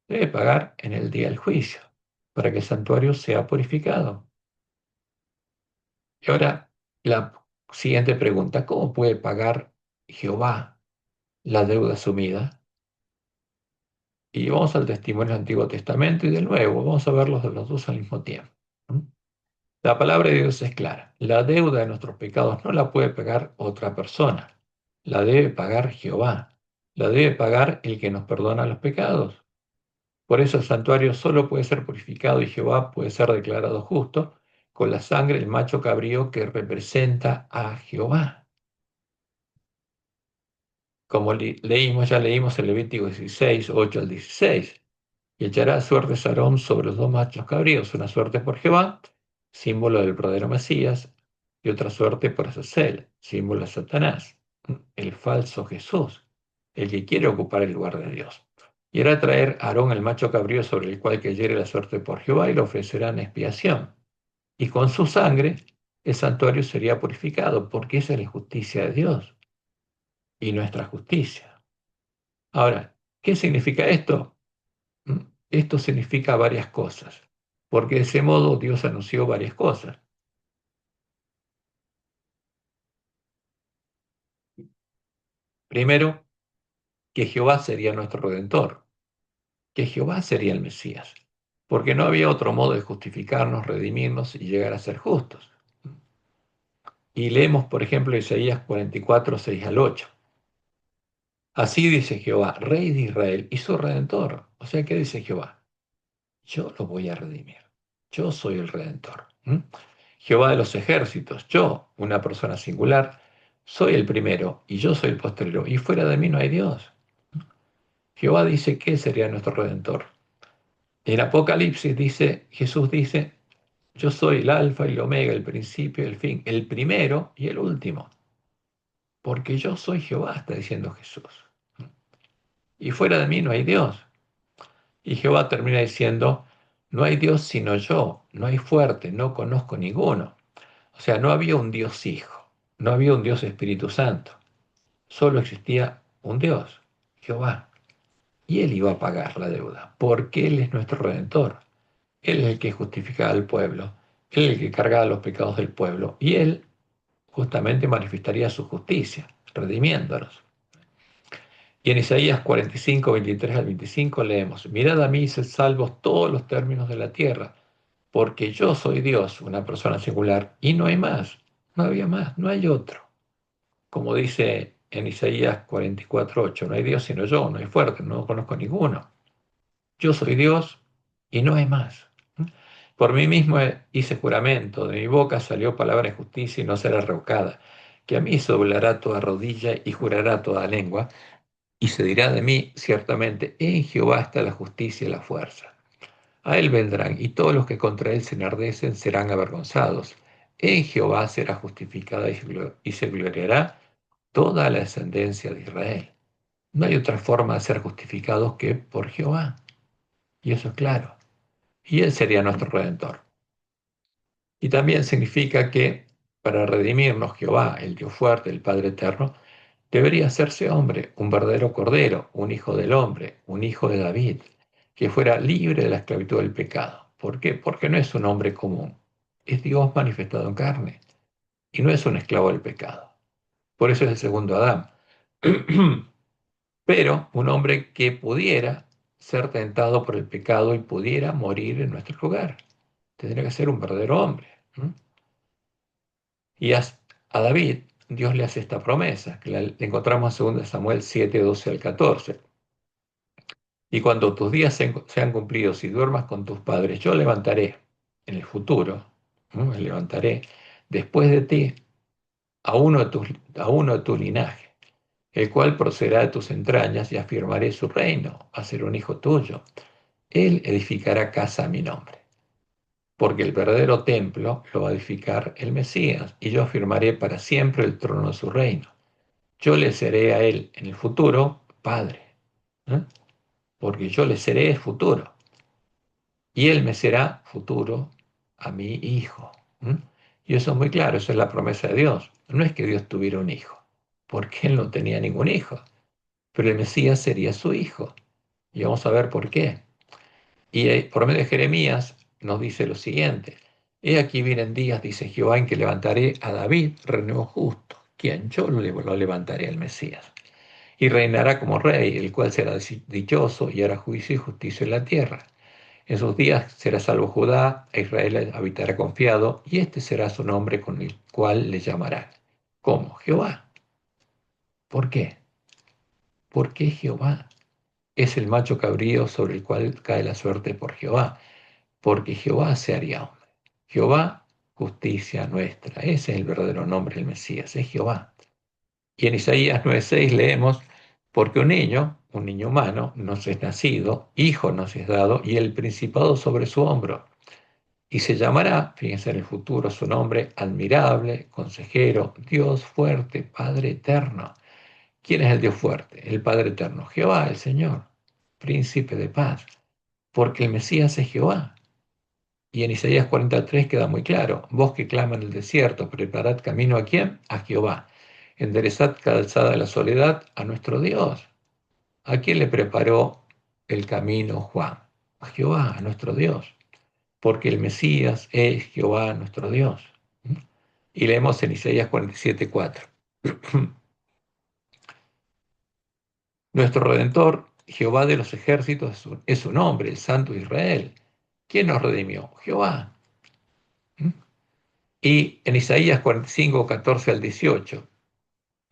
Debe pagar en el día del juicio, para que el santuario sea purificado. Y ahora la siguiente pregunta, ¿cómo puede pagar Jehová la deuda asumida? Y vamos al testimonio del Antiguo Testamento y del Nuevo, vamos a verlos de los dos al mismo tiempo. ¿Mm? La palabra de Dios es clara. La deuda de nuestros pecados no la puede pagar otra persona. La debe pagar Jehová. La debe pagar el que nos perdona los pecados. Por eso el santuario solo puede ser purificado y Jehová puede ser declarado justo con la sangre del macho cabrío que representa a Jehová. Como ya leímos en Levítico 16, 8 al 16. Y echará suertes Aarón sobre los dos machos cabríos, una suerte por Jehová, símbolo del verdadero Mesías, y otra suerte por Azazel, símbolo de Satanás, el falso Jesús, el que quiere ocupar el lugar de Dios. Y hará traer a Aarón el macho cabrío sobre el cual cayere la suerte por Jehová y lo ofrecerán en expiación. Y con su sangre el santuario sería purificado, porque esa es la justicia de Dios y nuestra justicia. Ahora, ¿qué significa esto? Esto significa varias cosas, porque de ese modo Dios anunció varias cosas. Primero, que Jehová sería nuestro redentor, que Jehová sería el Mesías, porque no había otro modo de justificarnos, redimirnos y llegar a ser justos. Y leemos, por ejemplo, Isaías 44, 6 al 8. Así dice Jehová, Rey de Israel y su redentor. O sea, ¿qué dice Jehová? Yo lo voy a redimir. Yo soy el redentor. Jehová de los ejércitos, yo, una persona singular, soy el primero y yo soy el postrero, y fuera de mí no hay Dios. Jehová dice que sería nuestro redentor. En Apocalipsis dice, Jesús dice, yo soy el alfa y el omega, el principio y el fin, el primero y el último, porque yo soy Jehová, está diciendo Jesús. Y fuera de mí no hay Dios. Y Jehová termina diciendo, no hay Dios sino yo, no hay fuerte, no conozco ninguno. O sea, no había un Dios Hijo, no había un Dios Espíritu Santo, solo existía un Dios, Jehová. Y Él iba a pagar la deuda, porque Él es nuestro Redentor. Él es el que justificaba al pueblo, Él es el que cargaba los pecados del pueblo, y Él justamente manifestaría su justicia, redimiéndonos. Y en Isaías 45, 23 al 25 leemos, mirad a mí y sed salvos todos los términos de la tierra, porque yo soy Dios, una persona singular, y no hay más, no había más, no hay otro. Como dice en Isaías 44, 8, no hay Dios sino yo, no hay fuerte, no conozco ninguno. Yo soy Dios y no hay más. Por mí mismo hice juramento, de mi boca salió palabra de justicia y no será revocada, que a mí se doblará toda rodilla y jurará toda lengua, y se dirá de mí ciertamente, en Jehová está la justicia y la fuerza. A él vendrán, y todos los que contra él se enardecen serán avergonzados. En Jehová será justificada y se gloriará toda la descendencia de Israel. No hay otra forma de ser justificados que por Jehová. Y eso es claro. Y Él sería nuestro redentor. Y también significa que para redimirnos Jehová, el Dios fuerte, el Padre eterno, debería hacerse hombre, un verdadero cordero, un hijo del hombre, un hijo de David, que fuera libre de la esclavitud del pecado. ¿Por qué? Porque no es un hombre común. Es Dios manifestado en carne y no es un esclavo del pecado. Por eso es el segundo Adán. Pero un hombre que pudiera ser tentado por el pecado y pudiera morir en nuestro lugar. Tendría que ser un verdadero hombre. Y a David, Dios le hace esta promesa, que la encontramos en 2 Samuel 7, 12 al 14. Y cuando tus días sean cumplidos y duermas con tus padres, yo levantaré en el futuro, levantaré después de ti a uno de tu linaje, el cual procederá de tus entrañas y afirmaré su reino, va a ser un hijo tuyo. Él edificará casa a mi nombre, porque el verdadero templo lo va a edificar el Mesías, y yo afirmaré para siempre el trono de su reino. Yo le seré a él en el futuro padre, ¿eh? Porque yo le seré el futuro, y él me será futuro a mi hijo. Y eso es muy claro, esa es la promesa de Dios. No es que Dios tuviera un hijo, porque él no tenía ningún hijo, pero el Mesías sería su hijo. Y vamos a ver por qué. Y por medio de Jeremías nos dice lo siguiente: He aquí vienen días, dice Jehová, en que levantaré a David, renuevo justo. ¿Quién? Yo lo levantaré al Mesías. Y reinará como rey, el cual será dichoso y hará juicio y justicia en la tierra. En sus días será salvo Judá, e Israel habitará confiado, y este será su nombre con el cual le llamarán. ¿Cómo? Jehová. ¿Por qué? Porque Jehová es el macho cabrío sobre el cual cae la suerte por Jehová, porque Jehová se haría hombre. Jehová justicia nuestra. Ese es el verdadero nombre del Mesías, es Jehová. Y en Isaías 9:6 leemos, porque un niño humano, nos es nacido, hijo nos es dado, y el principado sobre su hombro. Y se llamará, fíjense en el futuro, su nombre admirable, consejero, Dios fuerte, Padre eterno. ¿Quién es el Dios fuerte? El Padre eterno, Jehová, el Señor, príncipe de paz, porque el Mesías es Jehová. Y en Isaías 43 queda muy claro, vos que clama en el desierto, preparad camino ¿a quién? A Jehová. Enderezad calzada de la soledad a nuestro Dios. ¿A quién le preparó el camino Juan? A Jehová, a nuestro Dios, porque el Mesías es Jehová nuestro Dios. Y leemos en Isaías 47:4. Nuestro Redentor, Jehová de los ejércitos, es su nombre, el Santo de Israel. ¿Quién nos redimió? Jehová. Y en Isaías 45:14 al 18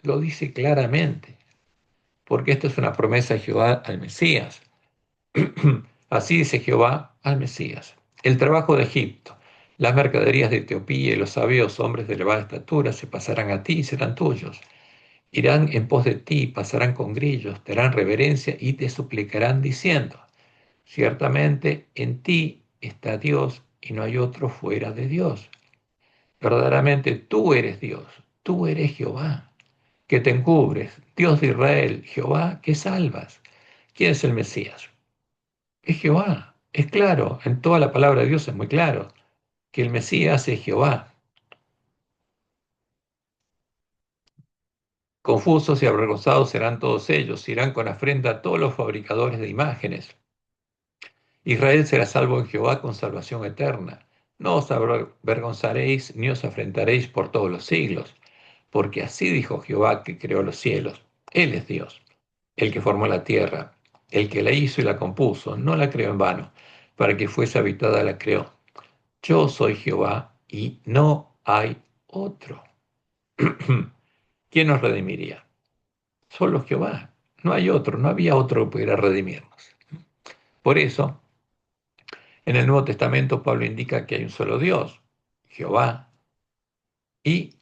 lo dice claramente, porque esto es una promesa de Jehová al Mesías. Así dice Jehová al Mesías: el trabajo de Egipto, las mercaderías de Etiopía y los sabios hombres de elevada estatura se pasarán a ti y serán tuyos. Irán en pos de ti, pasarán con grillos, te harán reverencia y te suplicarán diciendo: ciertamente en ti está Dios y no hay otro fuera de Dios. Verdaderamente tú eres Dios, tú eres Jehová, que te encubres, Dios de Israel, Jehová, que salvas. ¿Quién es el Mesías? Es Jehová. Es claro, en toda la palabra de Dios es muy claro que el Mesías es Jehová. Confusos y avergonzados serán todos ellos, irán con afrenta todos los fabricadores de imágenes. Israel será salvo en Jehová con salvación eterna. No os avergonzaréis ni os afrentaréis por todos los siglos, porque así dijo Jehová que creó los cielos. Él es Dios, el que formó la tierra, el que la hizo y la compuso, no la creó en vano, para que fuese habitada la creó. Yo soy Jehová y no hay otro. ¿Quién nos redimiría? Solo Jehová. No hay otro, no había otro que pudiera redimirnos. Por eso, en el Nuevo Testamento Pablo indica que hay un solo Dios, Jehová, y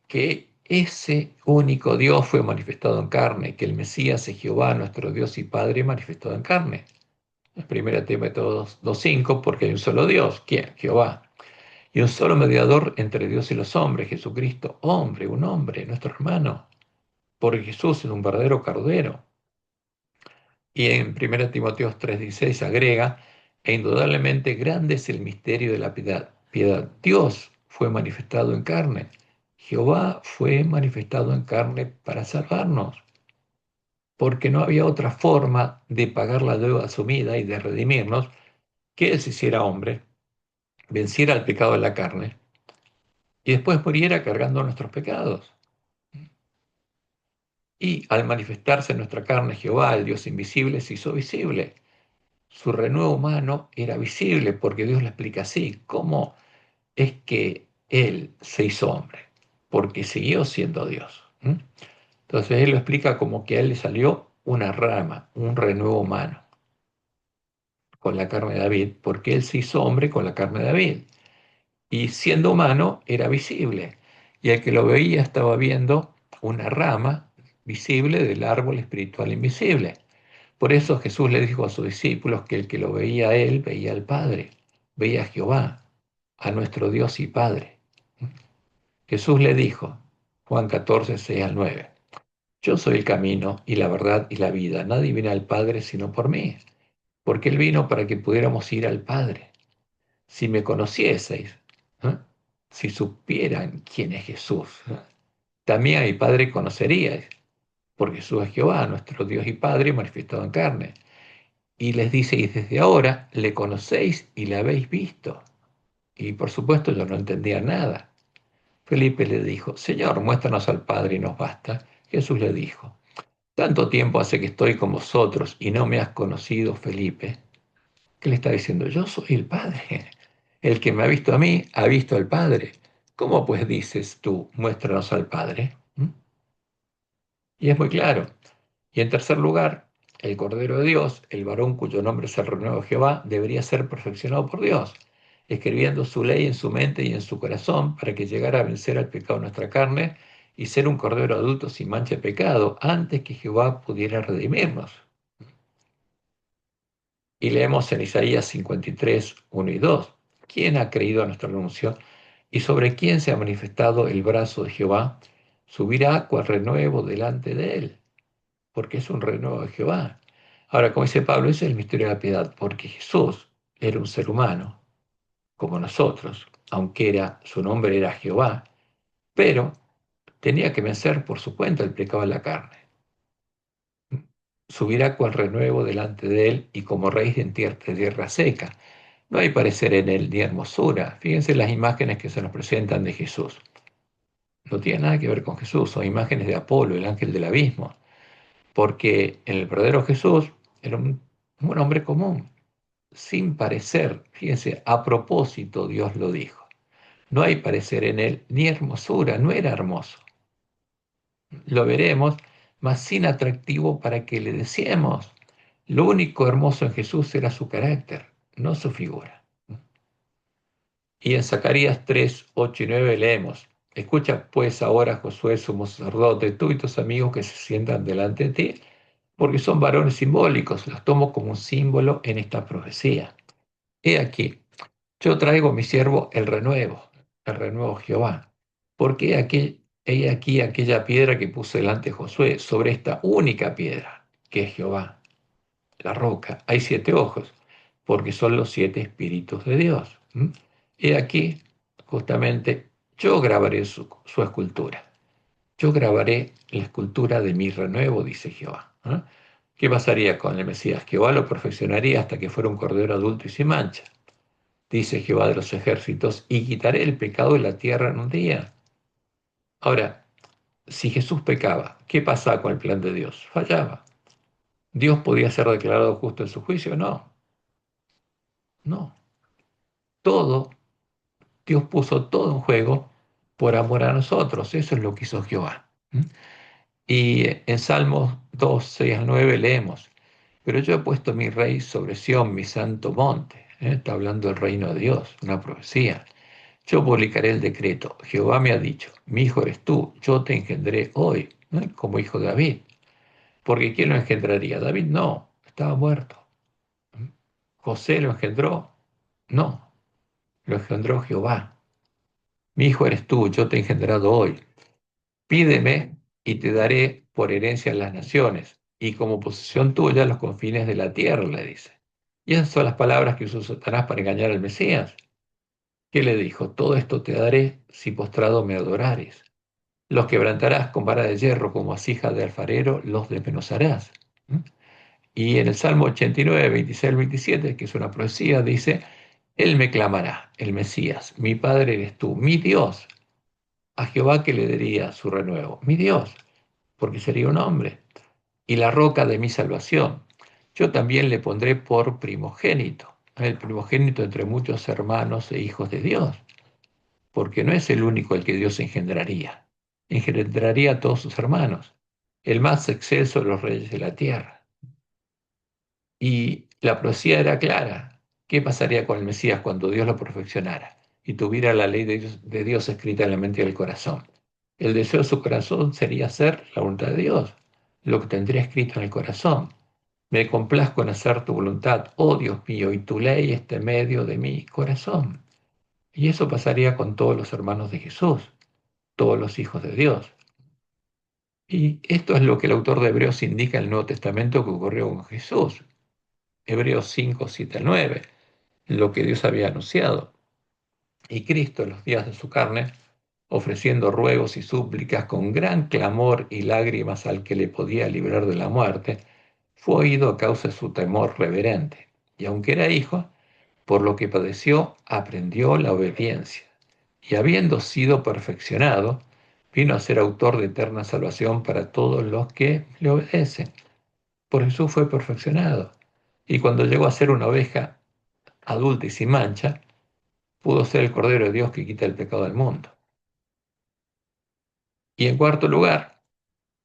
que ese único Dios fue manifestado en carne, que el Mesías es Jehová, nuestro Dios y Padre, manifestado en carne. Es 1 Timoteo 2:5, porque hay un solo Dios. ¿Quién? Jehová. Y un solo mediador entre Dios y los hombres, Jesucristo, hombre, un hombre, nuestro hermano. Porque Jesús es un verdadero cordero. Y en 1 Timoteo 3:16 agrega, e indudablemente grande es el misterio de la piedad. Dios fue manifestado en carne. Jehová fue manifestado en carne para salvarnos, porque no había otra forma de pagar la deuda asumida y de redimirnos que Él se hiciera hombre, venciera el pecado de la carne y después muriera cargando nuestros pecados. Y al manifestarse en nuestra carne Jehová, el Dios invisible, se hizo visible. Su renuevo humano era visible porque Dios lo explica así. ¿Cómo es que Él se hizo hombre? Porque siguió siendo Dios. Entonces Él lo explica como que a Él le salió una rama, un renuevo humano con la carne de David, porque Él se hizo hombre con la carne de David. Y siendo humano era visible. Y el que lo veía estaba viendo una rama visible del árbol espiritual invisible. Por eso Jesús le dijo a sus discípulos que el que lo veía a él, veía al Padre, veía a Jehová, a nuestro Dios y Padre. Jesús le dijo, Juan 14:6 al 9, yo soy el camino y la verdad y la vida. Nadie viene al Padre sino por mí, porque Él vino para que pudiéramos ir al Padre. Si me conocieseis, ¿eh? Si supieran quién es Jesús, también a mi Padre conoceríais, porque Jesús es Jehová, nuestro Dios y Padre manifestado en carne. Y les dice, y desde ahora le conocéis y le habéis visto. Y por supuesto yo no entendía nada. Felipe le dijo, Señor, muéstranos al Padre y nos basta. Jesús le dijo, tanto tiempo hace que estoy con vosotros y no me has conocido, Felipe. ¿Qué le está diciendo? Yo soy el Padre. El que me ha visto a mí, ha visto al Padre. ¿Cómo pues dices tú, muéstranos al Padre? Y es muy claro. Y en tercer lugar, el Cordero de Dios, el varón cuyo nombre es el renuevo de Jehová, debería ser perfeccionado por Dios. escribiendo su ley en su mente y en su corazón para que llegara a vencer al pecado de nuestra carne y ser un cordero adulto sin mancha de pecado, antes que Jehová pudiera redimirnos. Y leemos en Isaías 53, 1 y 2. ¿Quién ha creído a nuestra anuncio? ¿Y sobre quién se ha manifestado el brazo de Jehová? Subirá cual renuevo delante de él, porque es un renuevo de Jehová. Ahora, como dice Pablo, ese es el misterio de la piedad, porque Jesús era un ser humano, como nosotros, aunque su nombre era Jehová, pero tenía que vencer por su cuenta el pecado de la carne. Subirá cual renuevo delante de él y como raíz de tierra seca. No hay parecer en él ni hermosura. Fíjense las imágenes que se nos presentan de Jesús. No tiene nada que ver con Jesús, son imágenes de Apolo, el ángel del abismo, porque en el verdadero Jesús era un hombre común, sin parecer. Fíjense, a propósito Dios lo dijo. No hay parecer en él ni hermosura, no era hermoso. Lo veremos, mas sin atractivo para que le deseemos. Lo único hermoso en Jesús era su carácter, no su figura. Y en Zacarías 3, 8 y 9 leemos: Escucha pues ahora, Josué, sumo sacerdote, tú y tus amigos que se sientan delante de ti, porque son varones simbólicos, los tomo como un símbolo en esta profecía. He aquí, yo traigo a mi siervo el renuevo Jehová, porque he aquí aquella piedra que puse delante de Josué, sobre esta única piedra, que es Jehová, la roca. Hay 7 ojos, porque son los 7 espíritus de Dios. ¿Mm? He aquí, justamente, yo grabaré su escultura. Yo grabaré la escultura de mi renuevo, dice Jehová. ¿Eh? ¿Qué pasaría con el Mesías? Jehová lo perfeccionaría hasta que fuera un cordero adulto y sin mancha, dice Jehová de los ejércitos, y quitaré el pecado de la tierra en un día. Ahora, si Jesús pecaba, ¿qué pasaba con el plan de Dios? Fallaba. ¿Dios podía ser declarado justo en su juicio? No, no. Todo, Dios puso todo en juego por amor a nosotros. Eso es lo que hizo Jehová. ¿Mm? Y en Salmos 2, 6 al 9 leemos: Pero yo he puesto mi rey sobre Sión, mi santo monte. Está hablando del reino de Dios, una profecía. Yo publicaré el decreto. Jehová me ha dicho: Mi hijo eres tú, yo te engendré hoy, como hijo de David. Porque ¿quién lo engendraría? David no, estaba muerto. José lo engendró, no, lo engendró Jehová. Mi hijo eres tú, yo te he engendrado hoy. Pídeme y te daré por herencia las naciones, y como posesión tuya los confines de la tierra, le dice. Y esas son las palabras que usó Satanás para engañar al Mesías. ¿Qué le dijo? Todo esto te daré si postrado me adorares. Los quebrantarás con vara de hierro, como vasija de alfarero, los desmenuzarás. ¿Mm? Y en el Salmo 89, 26 al 27, que es una profecía, dice: Él me clamará, el Mesías, mi Padre eres tú, mi Dios. A Jehová que le daría su renuevo, mi Dios, porque sería un hombre, y la roca de mi salvación. Yo también le pondré por primogénito, el primogénito entre muchos hermanos e hijos de Dios, porque no es el único el que Dios engendraría. Engendraría a todos sus hermanos, el más excelso de los reyes de la tierra. Y la profecía era clara. ¿Qué pasaría con el Mesías cuando Dios lo perfeccionara y tuviera la ley de Dios escrita en la mente y el corazón? El deseo de su corazón sería hacer la voluntad de Dios, lo que tendría escrito en el corazón. Me complazco en hacer tu voluntad, oh Dios mío, y tu ley está en medio de mi corazón. Y eso pasaría con todos los hermanos de Jesús, todos los hijos de Dios. Y esto es lo que el autor de Hebreos indica en el Nuevo Testamento que ocurrió con Jesús. Hebreos 5, 7 al 9, lo que Dios había anunciado. Y Cristo en los días de su carne, ofreciendo ruegos y súplicas con gran clamor y lágrimas al que le podía librar de la muerte, fue oído a causa de su temor reverente. Y aunque era hijo, por lo que padeció, aprendió la obediencia. Y habiendo sido perfeccionado, vino a ser autor de eterna salvación para todos los que le obedecen. Por Jesús fue perfeccionado. Y cuando llegó a ser una oveja adulta y sin mancha, pudo ser el Cordero de Dios que quita el pecado del mundo. Y en cuarto lugar,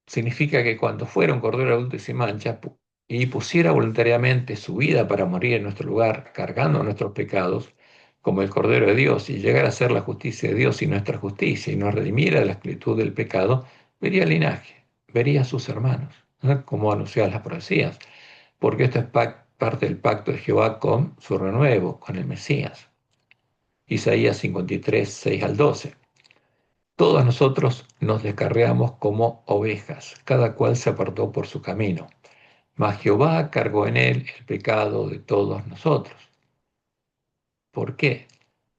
significa que cuando fuera un Cordero adulto y sin mancha y pusiera voluntariamente su vida para morir en nuestro lugar, cargando nuestros pecados, como el Cordero de Dios y llegara a ser la justicia de Dios y nuestra justicia y nos redimiera de la esclavitud del pecado, vería el linaje, vería a sus hermanos, ¿no? Como anunciadas las profecías, porque esto es parte del pacto de Jehová con su renuevo, con el Mesías. Isaías 53, 6 al 12. Todos nosotros nos descarriamos como ovejas, cada cual se apartó por su camino, mas Jehová cargó en él el pecado de todos nosotros. ¿Por qué?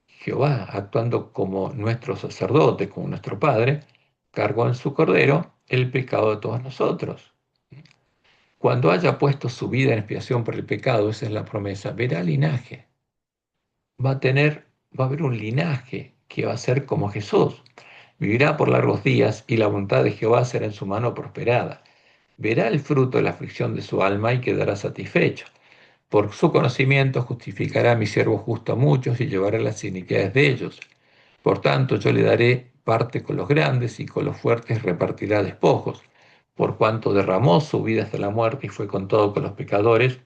Jehová, actuando como nuestro sacerdote, como nuestro Padre, cargó en su cordero el pecado de todos nosotros. Cuando haya puesto su vida en expiación por el pecado, esa es la promesa, verá linaje. Va a haber un linaje que va a ser como Jesús. Vivirá por largos días y la voluntad de Jehová será en su mano prosperada. Verá el fruto de la aflicción de su alma y quedará satisfecho. Por su conocimiento justificará a mi siervo justo a muchos y llevará las iniquidades de ellos. Por tanto, yo le daré parte con los grandes y con los fuertes repartirá despojos. Por cuanto derramó su vida hasta la muerte y fue contado con los pecadores,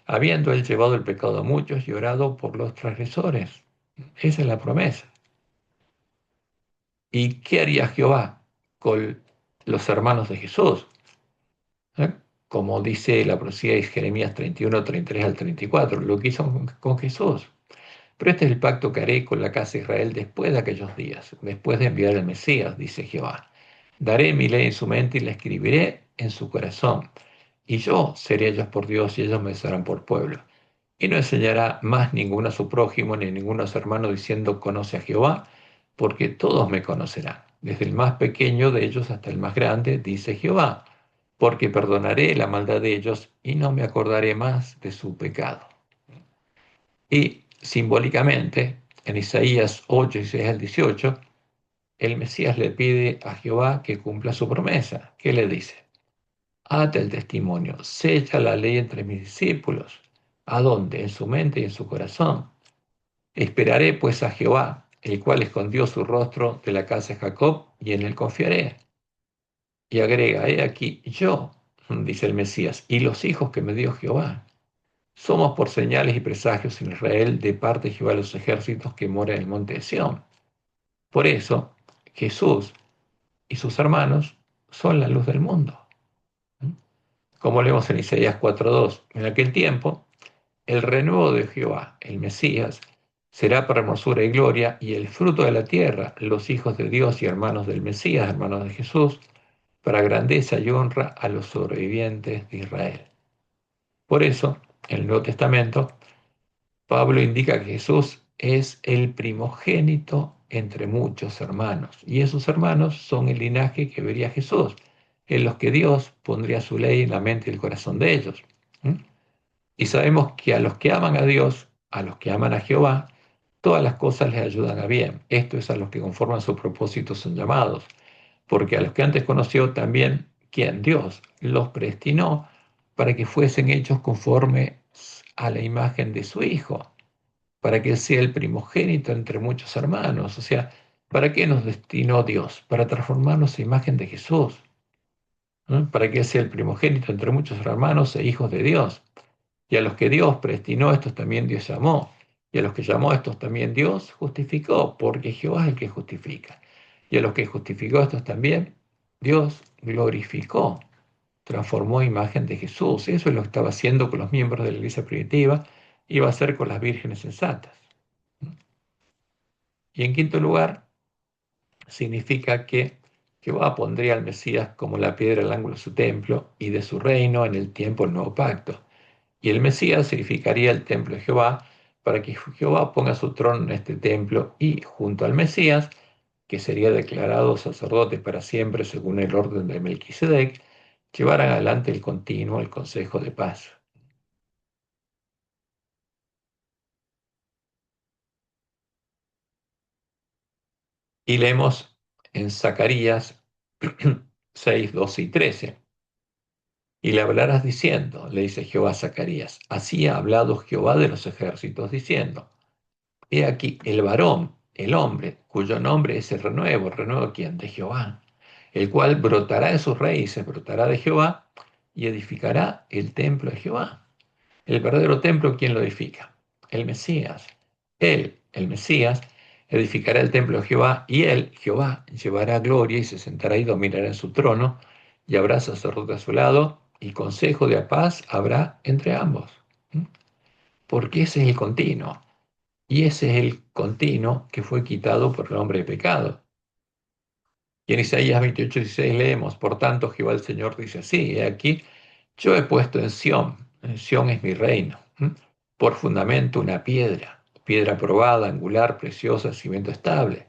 habiendo él llevado el pecado a muchos y orado por los transgresores. Esa es la promesa. ¿Y qué haría Jehová con los hermanos de Jesús? ¿Eh? Como dice la profecía de Jeremías 31, 33 al 34, lo que hizo con Jesús. Pero este es el pacto que haré con la casa de Israel después de aquellos días, después de enviar al Mesías, dice Jehová. Daré mi ley en su mente y la escribiré en su corazón. Y yo seré ellos por Dios y ellos me serán por pueblo. Y no enseñará más ninguno a su prójimo ni ninguno a su hermano diciendo conoce a Jehová, porque todos me conocerán, desde el más pequeño de ellos hasta el más grande, dice Jehová, porque perdonaré la maldad de ellos y no me acordaré más de su pecado. Y simbólicamente, en Isaías 8 y 6 al 18, el Mesías le pide a Jehová que cumpla su promesa. ¿Qué le dice? Ata el testimonio, sella la ley entre mis discípulos. ¿A dónde? En su mente y en su corazón. Esperaré pues a Jehová, el cual escondió su rostro de la casa de Jacob, y en él confiaré. Y agrega, he aquí, yo, dice el Mesías, y los hijos que me dio Jehová. Somos por señales y presagios en Israel de parte de Jehová de los ejércitos que mora en el monte de Sión. Por eso, Jesús y sus hermanos son la luz del mundo. Como leemos en Isaías 4:2, en aquel tiempo, el renuevo de Jehová, el Mesías, será para hermosura y gloria, y el fruto de la tierra, los hijos de Dios y hermanos del Mesías, hermanos de Jesús, para grandeza y honra a los sobrevivientes de Israel. Por eso, en el Nuevo Testamento, Pablo indica que Jesús es el primogénito entre muchos hermanos, y esos hermanos son el linaje que vería Jesús, en los que Dios pondría su ley en la mente y el corazón de ellos. ¿Mm? Y sabemos que a los que aman a Dios, a los que aman a Jehová, todas las cosas les ayudan a bien. Esto es a los que conforman su propósito son llamados, porque a los que antes conoció también, quien Dios los predestinó para que fuesen hechos conforme a la imagen de su Hijo, para que Él sea el primogénito entre muchos hermanos. O sea, ¿para qué nos destinó Dios? Para transformarnos a imagen de Jesús, ¿no? Para que Él sea el primogénito entre muchos hermanos e hijos de Dios. Y a los que Dios predestinó, estos también Dios llamó. Y a los que llamó, estos también Dios justificó, porque Jehová es el que justifica. Y a los que justificó, estos también Dios glorificó, transformó imagen de Jesús. Eso es lo que estaba haciendo con los miembros de la iglesia primitiva y va a hacer con las vírgenes sensatas. Y en quinto lugar, significa que Jehová pondría al Mesías como la piedra al ángulo de su templo y de su reino en el tiempo del nuevo pacto. Y el Mesías edificaría el templo de Jehová para que Jehová ponga su trono en este templo y junto al Mesías, que sería declarado sacerdote para siempre según el orden de Melquisedec, llevaran adelante el continuo, el consejo de paz. Y leemos en Zacarías 6, 12 y 13. Y le hablarás diciendo, le dice Jehová a Zacarías, así ha hablado Jehová de los ejércitos diciendo, he aquí el varón, el hombre, cuyo nombre es el renuevo quién, de Jehová, el cual brotará de sus raíces, brotará de Jehová y edificará el templo de Jehová. El verdadero templo, ¿quién lo edifica? El Mesías. Él el Mesías, edificará el templo de Jehová, y él, Jehová, llevará gloria y se sentará y dominará en su trono, y habrá sacerdote a su lado, y consejo de paz habrá entre ambos. ¿Mm? Porque ese es el continuo, y ese es el continuo que fue quitado por el hombre de pecado. Y en Isaías 28:16 leemos, por tanto Jehová el Señor dice así, he aquí, yo he puesto en Sión es mi reino, por fundamento una piedra, piedra probada, angular, preciosa, cimiento estable.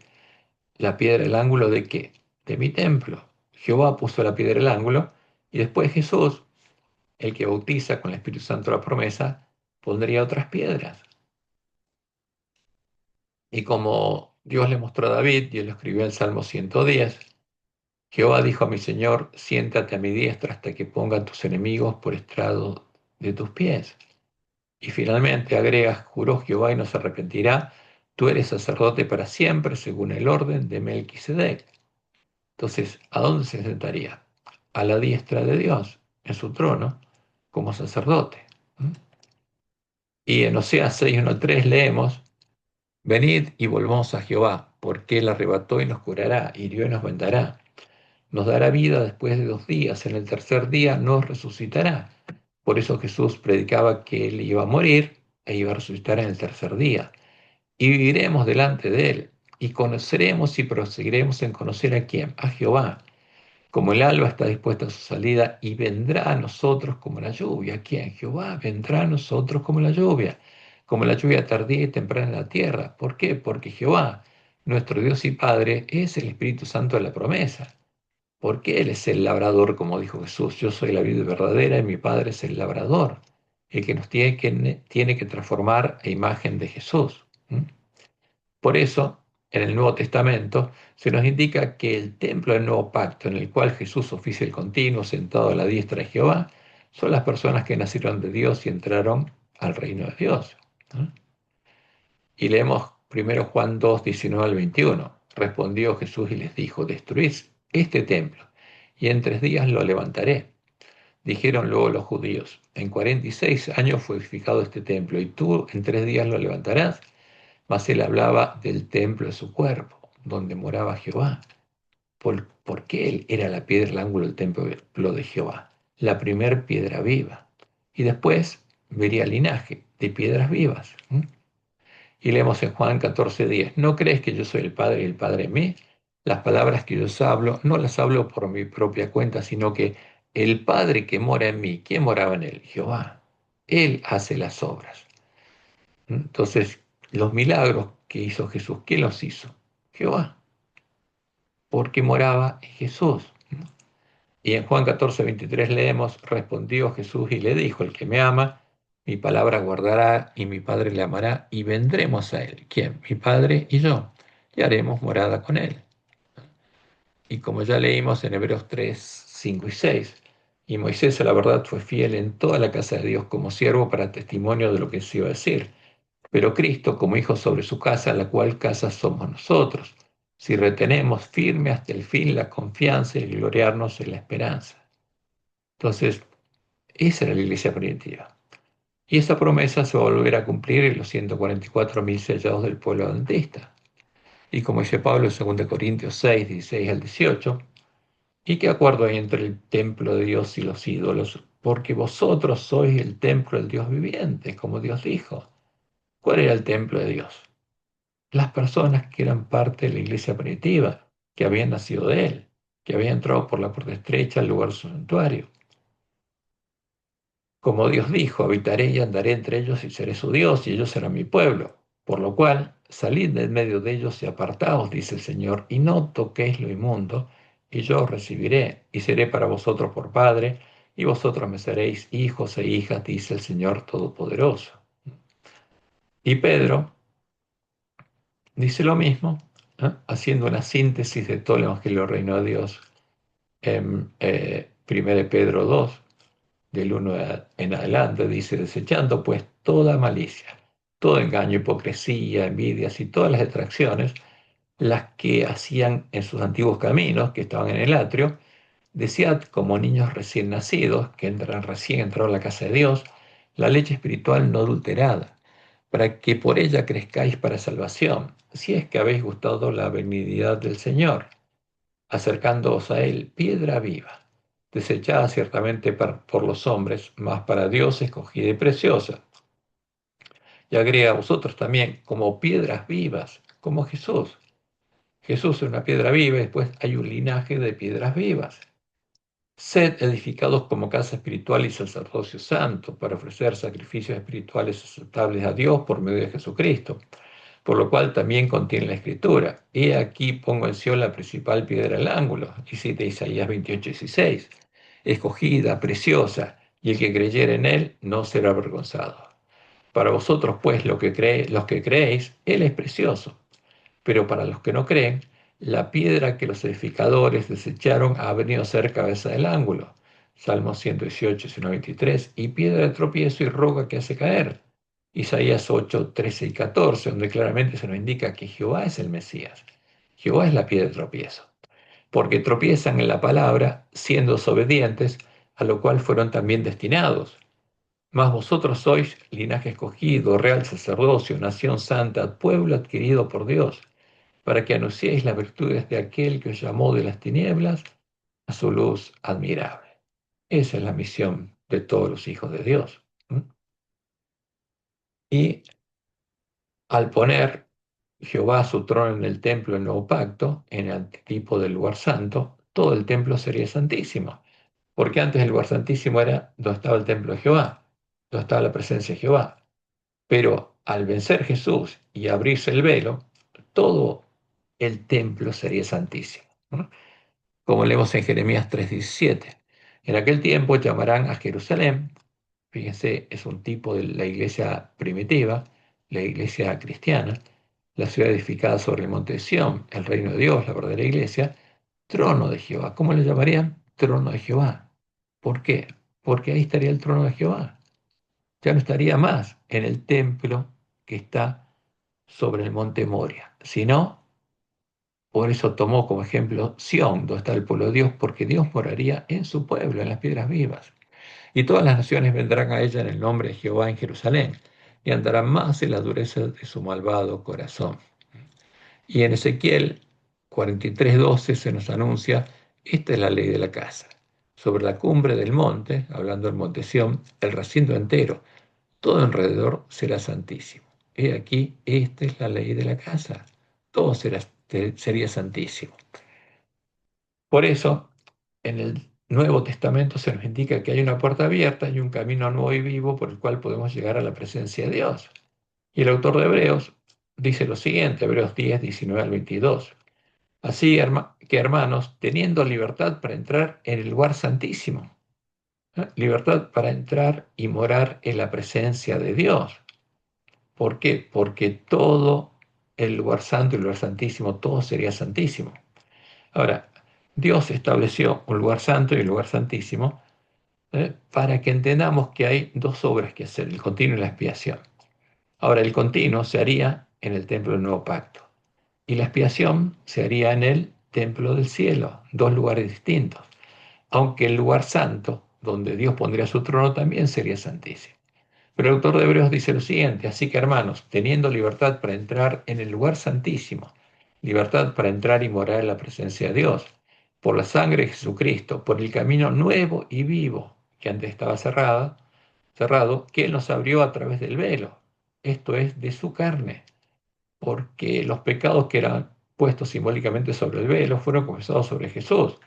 ¿La piedra, el ángulo de qué? De mi templo. Jehová puso la piedra, el ángulo, y después Jesús, el que bautiza con el Espíritu Santo la promesa, pondría otras piedras. Y como Dios le mostró a David, y él lo escribió en el Salmo 110, Jehová dijo a mi Señor, siéntate a mi diestra hasta que ponga a tus enemigos por estrado de tus pies. Y finalmente agrega, juró Jehová y no se arrepentirá, tú eres sacerdote para siempre según el orden de Melquisedec. Entonces, ¿a dónde se sentaría? A la diestra de Dios, en su trono, como sacerdote. ¿Mm? Y en Oseas 6:1-3 leemos, venid y volvamos a Jehová, porque él arrebató y nos curará, hirió y nos vendará. Nos dará vida después de 2 días, en el tercer día nos resucitará. Por eso Jesús predicaba que él iba a morir e iba a resucitar en el tercer día. Y viviremos delante de él, y conoceremos y proseguiremos en conocer a quién, a Jehová. Como el alba está dispuesta a su salida, y vendrá a nosotros como la lluvia. ¿Quién? Jehová vendrá a nosotros como la lluvia tardía y temprana en la tierra. ¿Por qué? Porque Jehová, nuestro Dios y Padre, es el Espíritu Santo de la promesa. Porque Él es el labrador, como dijo Jesús, yo soy la vid verdadera y mi Padre es el labrador, el que nos tiene que transformar a imagen de Jesús. ¿Mm? Por eso, en el Nuevo Testamento se nos indica que el templo del nuevo pacto, en el cual Jesús oficia el continuo sentado a la diestra de Jehová, son las personas que nacieron de Dios y entraron al reino de Dios. ¿No? Y leemos primero Juan 2:19-21. Respondió Jesús y les dijo, destruid este templo, y en 3 días lo levantaré. Dijeron luego los judíos, en 46 años fue edificado este templo, y tú en 3 días lo levantarás. Mas él hablaba del templo de su cuerpo, donde moraba Jehová. Porque él era la piedra, el ángulo del templo de Jehová, la primer piedra viva. Y después vería linaje de piedras vivas. Y leemos en Juan 14:10, ¿no crees que yo soy el Padre y el Padre en mí? Las palabras que yo os hablo, no las hablo por mi propia cuenta, sino que el Padre que mora en mí, ¿quién moraba en él? Jehová. Él hace las obras. Entonces, los milagros que hizo Jesús, ¿quién los hizo? Jehová, porque moraba en Jesús. Y en Juan 14:23 leemos, respondió Jesús y le dijo, el que me ama, mi palabra guardará y mi Padre le amará y vendremos a él. ¿Quién? Mi Padre y yo. Y haremos morada con él. Y como ya leímos en Hebreos 3:5 y 6, y Moisés a la verdad fue fiel en toda la casa de Dios como siervo para testimonio de lo que se iba a decir. Pero Cristo como hijo sobre su casa, la cual casa somos nosotros, si retenemos firme hasta el fin la confianza y gloriarnos en la esperanza. Entonces, esa era la iglesia primitiva. Y esa promesa se va a volver a cumplir en los 144.000 sellados del pueblo adventista. Y como dice Pablo en 2 Corintios 6:16-18, ¿y qué acuerdo hay entre el templo de Dios y los ídolos? Porque vosotros sois el templo del Dios viviente, como Dios dijo. ¿Cuál era el templo de Dios? Las personas que eran parte de la iglesia primitiva, que habían nacido de él, que habían entrado por la puerta estrecha al lugar santuario. Como Dios dijo, habitaré y andaré entre ellos y seré su Dios y ellos serán mi pueblo. Por lo cual, salid de en medio de ellos y apartaos, dice el Señor, y no toquéis lo inmundo, y yo os recibiré y seré para vosotros por Padre, y vosotros me seréis hijos e hijas, dice el Señor Todopoderoso. Y Pedro dice lo mismo, haciendo una síntesis de todo el Evangelio del Reino de Dios en 1 Pedro 2, del 1 en adelante, dice, desechando pues toda malicia, todo engaño, hipocresía, envidias y todas las detracciones, las que hacían en sus antiguos caminos, que estaban en el atrio, desead como niños recién nacidos, que entran recién entraron a la casa de Dios, la leche espiritual no adulterada, para que por ella crezcáis para salvación, si es que habéis gustado la benignidad del Señor, acercándoos a Él, piedra viva, desechada ciertamente por los hombres, mas para Dios escogida y preciosa. Y agrega a vosotros también como piedras vivas, como Jesús. Jesús es una piedra viva y después hay un linaje de piedras vivas. Sed edificados como casa espiritual y sacerdocio santo para ofrecer sacrificios espirituales aceptables a Dios por medio de Jesucristo, por lo cual también contiene la Escritura. He aquí pongo en Sion la principal piedra del ángulo, y cita Isaías 28:16, escogida, preciosa, y el que creyere en él no será avergonzado. Para vosotros, pues, los que creéis, él es precioso. Pero para los que no creen, la piedra que los edificadores desecharon ha venido a ser cabeza del ángulo. Salmos 118, 123, y piedra de tropiezo y roca que hace caer. Isaías 8, 13 y 14, donde claramente se nos indica que Jehová es el Mesías. Jehová es la piedra de tropiezo, porque tropiezan en la palabra, siendo desobedientes, a lo cual fueron también destinados. Mas vosotros sois linaje escogido, real sacerdocio, nación santa, pueblo adquirido por Dios, para que anunciéis las virtudes de aquel que os llamó de las tinieblas a su luz admirable. Esa es la misión de todos los hijos de Dios. ¿Mm? Y al poner Jehová su trono en el templo del nuevo pacto, en el antitipo del lugar santo, todo el templo sería santísimo, porque antes el lugar santísimo era donde estaba el templo de Jehová, donde estaba la presencia de Jehová. Pero al vencer Jesús y abrirse el velo, todo el templo sería santísimo, ¿no? Como leemos en Jeremías 3:17. En aquel tiempo llamarán a Jerusalén, fíjense, es un tipo de la iglesia primitiva, la iglesia cristiana, la ciudad edificada sobre el monte de Sión, el reino de Dios, la verdadera iglesia, trono de Jehová. ¿Cómo le llamarían? Trono de Jehová. ¿Por qué? Porque ahí estaría el trono de Jehová. Ya no estaría más en el templo que está sobre el monte Moria, sino, por eso tomó como ejemplo Sión, donde está el pueblo de Dios, porque Dios moraría en su pueblo, en las piedras vivas. Y todas las naciones vendrán a ella en el nombre de Jehová en Jerusalén, y andarán más en la dureza de su malvado corazón. Y en Ezequiel 43:12 se nos anuncia, esta es la ley de la casa. Sobre la cumbre del monte, hablando del monte Sión, el recinto entero, todo alrededor será santísimo. He aquí, esta es la ley de la casa. Todo sería santísimo. Por eso, en el Nuevo Testamento se nos indica que hay una puerta abierta y un camino nuevo y vivo por el cual podemos llegar a la presencia de Dios. Y el autor de Hebreos dice lo siguiente, Hebreos 10, 19 al 22. Así que hermanos, teniendo libertad para entrar en el lugar santísimo, ¿eh? Libertad para entrar y morar en la presencia de Dios. ¿Por qué? Porque todo el lugar santo y el lugar santísimo, todo sería santísimo. Ahora, Dios estableció un lugar santo y un lugar santísimo, para que entendamos que hay dos obras que hacer, el continuo y la expiación. Ahora, el continuo se haría en el templo del nuevo pacto y la expiación se haría en el templo del cielo, dos lugares distintos, aunque el lugar santo, donde Dios pondría su trono, también sería santísimo. Pero el autor de Hebreos dice lo siguiente, así que hermanos, teniendo libertad para entrar en el lugar santísimo, libertad para entrar y morar en la presencia de Dios, por la sangre de Jesucristo, por el camino nuevo y vivo que antes estaba cerrado, que Él nos abrió a través del velo, esto es, de su carne, porque los pecados que eran puestos simbólicamente sobre el velo fueron confesados sobre Jesús.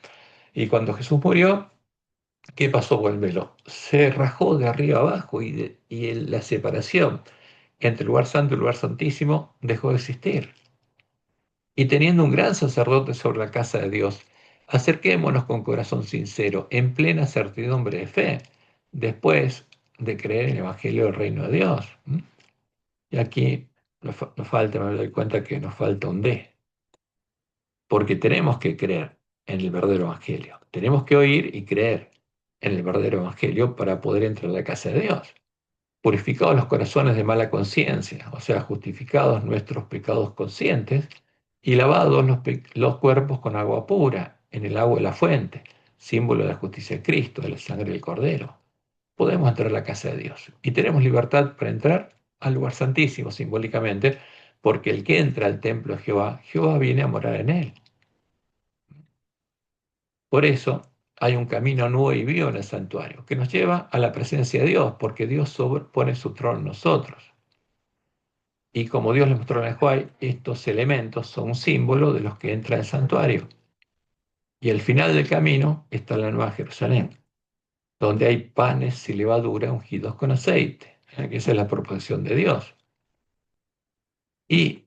Y cuando Jesús murió, ¿qué pasó con el velo? Se rajó de arriba abajo y la separación entre el lugar santo y el lugar santísimo dejó de existir. Y teniendo un gran sacerdote sobre la casa de Dios, acerquémonos con corazón sincero, en plena certidumbre de fe, después de creer en el Evangelio del Reino de Dios. ¿Mm? Y aquí nos falta, me doy cuenta que nos falta un D, porque tenemos que creer en el verdadero Evangelio. Tenemos que oír y creer en el verdadero Evangelio para poder entrar a la casa de Dios. Purificados los corazones de mala conciencia, o sea, justificados nuestros pecados conscientes y lavados los cuerpos con agua pura, en el agua de la fuente, símbolo de la justicia de Cristo, de la sangre del Cordero. Podemos entrar a la casa de Dios y tenemos libertad para entrar al lugar santísimo simbólicamente, porque el que entra al templo de Jehová, Jehová viene a morar en él. Por eso hay un camino nuevo y vivo en el santuario, que nos lleva a la presencia de Dios, porque Dios pone su trono en nosotros. Y como Dios le mostró en el Juay, estos elementos son un símbolo de los que entran al santuario. Y al final del camino está la Nueva Jerusalén, donde hay panes y levadura ungidos con aceite, que esa es la proposición de Dios. Y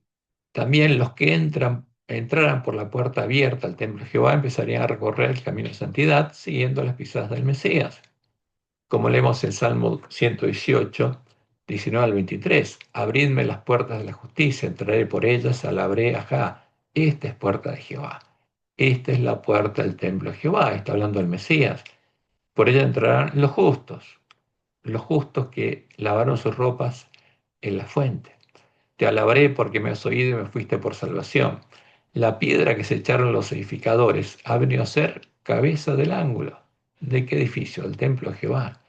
también los que entraran por la puerta abierta al templo de Jehová empezarían a recorrer el camino de santidad siguiendo las pisadas del Mesías. Como leemos en Salmo 118, 19 al 23, abridme las puertas de la justicia, entraré por ellas, alabaré ajá. Esta es puerta de Jehová. Esta es la puerta del templo de Jehová, está hablando el Mesías. Por ella entrarán los justos que lavaron sus ropas en la fuente. Te alabaré porque me has oído y me fuiste por salvación. La piedra que se echaron los edificadores ha venido a ser cabeza del ángulo. ¿De qué edificio? El templo de Jehová.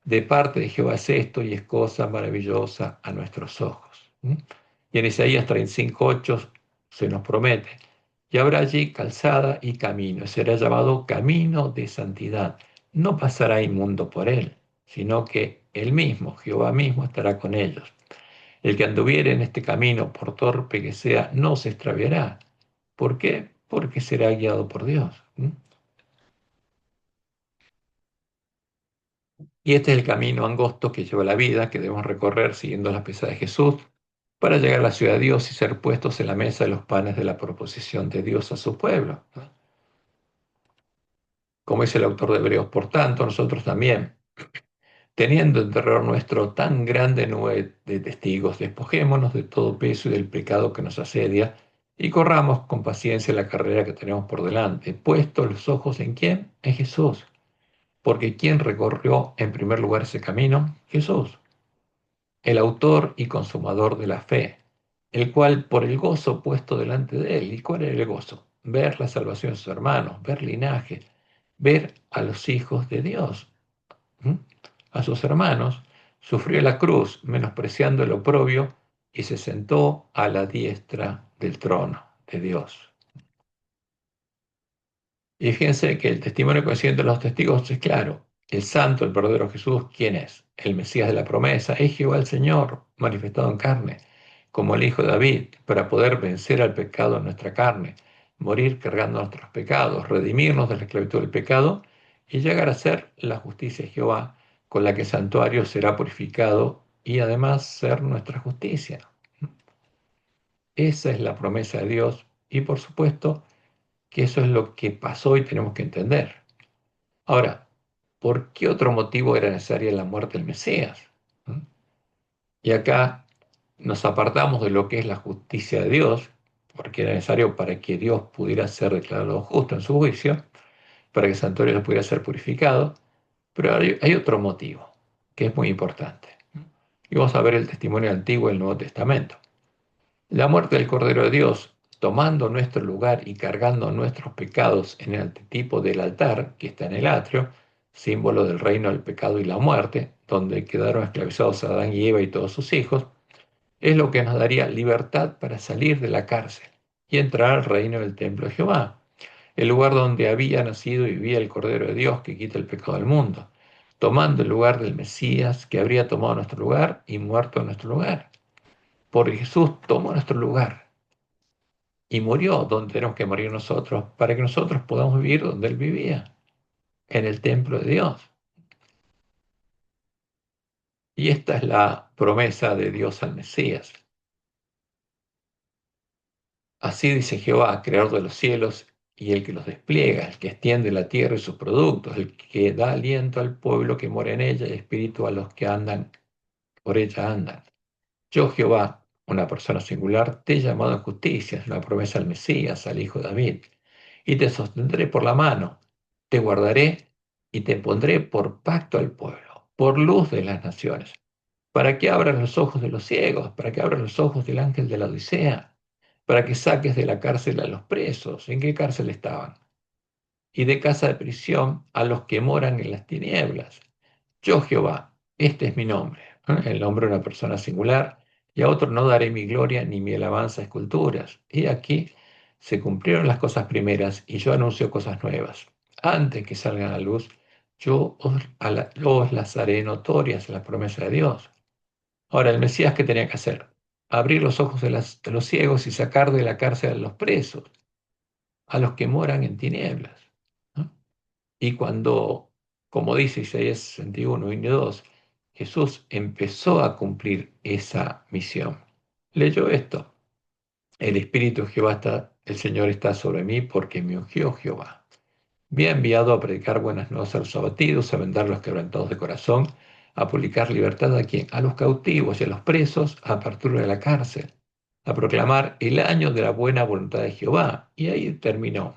De parte de Jehová es esto y es cosa maravillosa a nuestros ojos. ¿Mm? Y en Isaías 35:8 se nos promete, y habrá allí calzada y camino, será llamado camino de santidad. No pasará inmundo por él, sino que él mismo, Jehová mismo, estará con ellos. El que anduviere en este camino, por torpe que sea, no se extraviará. ¿Por qué? Porque será guiado por Dios. ¿Mm? Y este es el camino angosto que lleva la vida, que debemos recorrer siguiendo las pisadas de Jesús, para llegar a la ciudad de Dios y ser puestos en la mesa de los panes de la proposición de Dios a su pueblo, ¿no? Como dice el autor de Hebreos, por tanto, nosotros también, teniendo en derredor nuestro tan grande nube de testigos, despojémonos de todo peso y del pecado que nos asedia, y corramos con paciencia la carrera que tenemos por delante, puestos los ojos en ¿quién? En Jesús. Porque ¿quién recorrió en primer lugar ese camino? Jesús, el autor y consumador de la fe, el cual por el gozo puesto delante de él. ¿Y cuál era el gozo? Ver la salvación de sus hermanos, ver linaje, ver a los hijos de Dios, ¿m? A sus hermanos, sufrió la cruz, menospreciando el oprobio, y se sentó a la diestra del trono de Dios. Y fíjense que el testimonio consciente de los testigos es claro. El santo, el verdadero Jesús, ¿quién es? El Mesías de la promesa, es Jehová el Señor, manifestado en carne, como el Hijo de David, para poder vencer al pecado en nuestra carne, morir cargando nuestros pecados, redimirnos de la esclavitud del pecado y llegar a ser la justicia de Jehová, con la que el santuario será purificado y además ser nuestra justicia. Esa es la promesa de Dios y por supuesto que eso es lo que pasó y tenemos que entender. Ahora, ¿por qué otro motivo era necesaria la muerte del Mesías? ¿Mm? Y acá nos apartamos de lo que es la justicia de Dios, porque era necesario para que Dios pudiera ser declarado justo en su juicio, para que el santuario pudiera ser purificado, pero hay otro motivo que es muy importante. Y vamos a ver el testimonio antiguo del Nuevo Testamento. La muerte del Cordero de Dios, tomando nuestro lugar y cargando nuestros pecados en el antetipo del altar, que está en el atrio, símbolo del reino del pecado y la muerte, donde quedaron esclavizados Adán y Eva y todos sus hijos, es lo que nos daría libertad para salir de la cárcel y entrar al reino del templo de Jehová, el lugar donde había nacido y vivía el Cordero de Dios que quita el pecado del mundo, tomando el lugar del Mesías que habría tomado nuestro lugar y muerto en nuestro lugar. Porque Jesús tomó nuestro lugar y murió donde tenemos que morir nosotros, para que nosotros podamos vivir donde Él vivía, en el templo de Dios. Y esta es la promesa de Dios al Mesías. Así dice Jehová, creador de los cielos y el que los despliega, el que extiende la tierra y sus productos, el que da aliento al pueblo que mora en ella y espíritu a los que andan por ella andan. Yo, Jehová, una persona singular, te he llamado en justicia, es la promesa al Mesías, al Hijo de David, y te sostendré por la mano, te guardaré y te pondré por pacto al pueblo, por luz de las naciones, para que abras los ojos de los ciegos, para que abras los ojos del ángel de la Odisea, para que saques de la cárcel a los presos. ¿En qué cárcel estaban? Y de casa de prisión a los que moran en las tinieblas. Yo, Jehová, este es mi nombre. El nombre de una persona singular, y a otro no daré mi gloria ni mi alabanza a esculturas. Y aquí se cumplieron las cosas primeras, y yo anuncio cosas nuevas. Antes que salgan a la luz, os las haré notorias, la promesa de Dios. Ahora, el Mesías, ¿qué tenía que hacer? Abrir los ojos de los ciegos y sacar de la cárcel a los presos, a los que moran en tinieblas, ¿no? Y cuando, como dice Isaías 61 y 2, Jesús empezó a cumplir esa misión. Leyó esto: el Espíritu de Jehová está, el Señor está sobre mí porque me ungió Jehová. Me ha enviado a predicar buenas nuevas a los abatidos, a vendar a los quebrantados de corazón, a publicar libertad a quien, a los cautivos y a los presos, a apertura de la cárcel, a proclamar el año de la buena voluntad de Jehová. Y ahí terminó.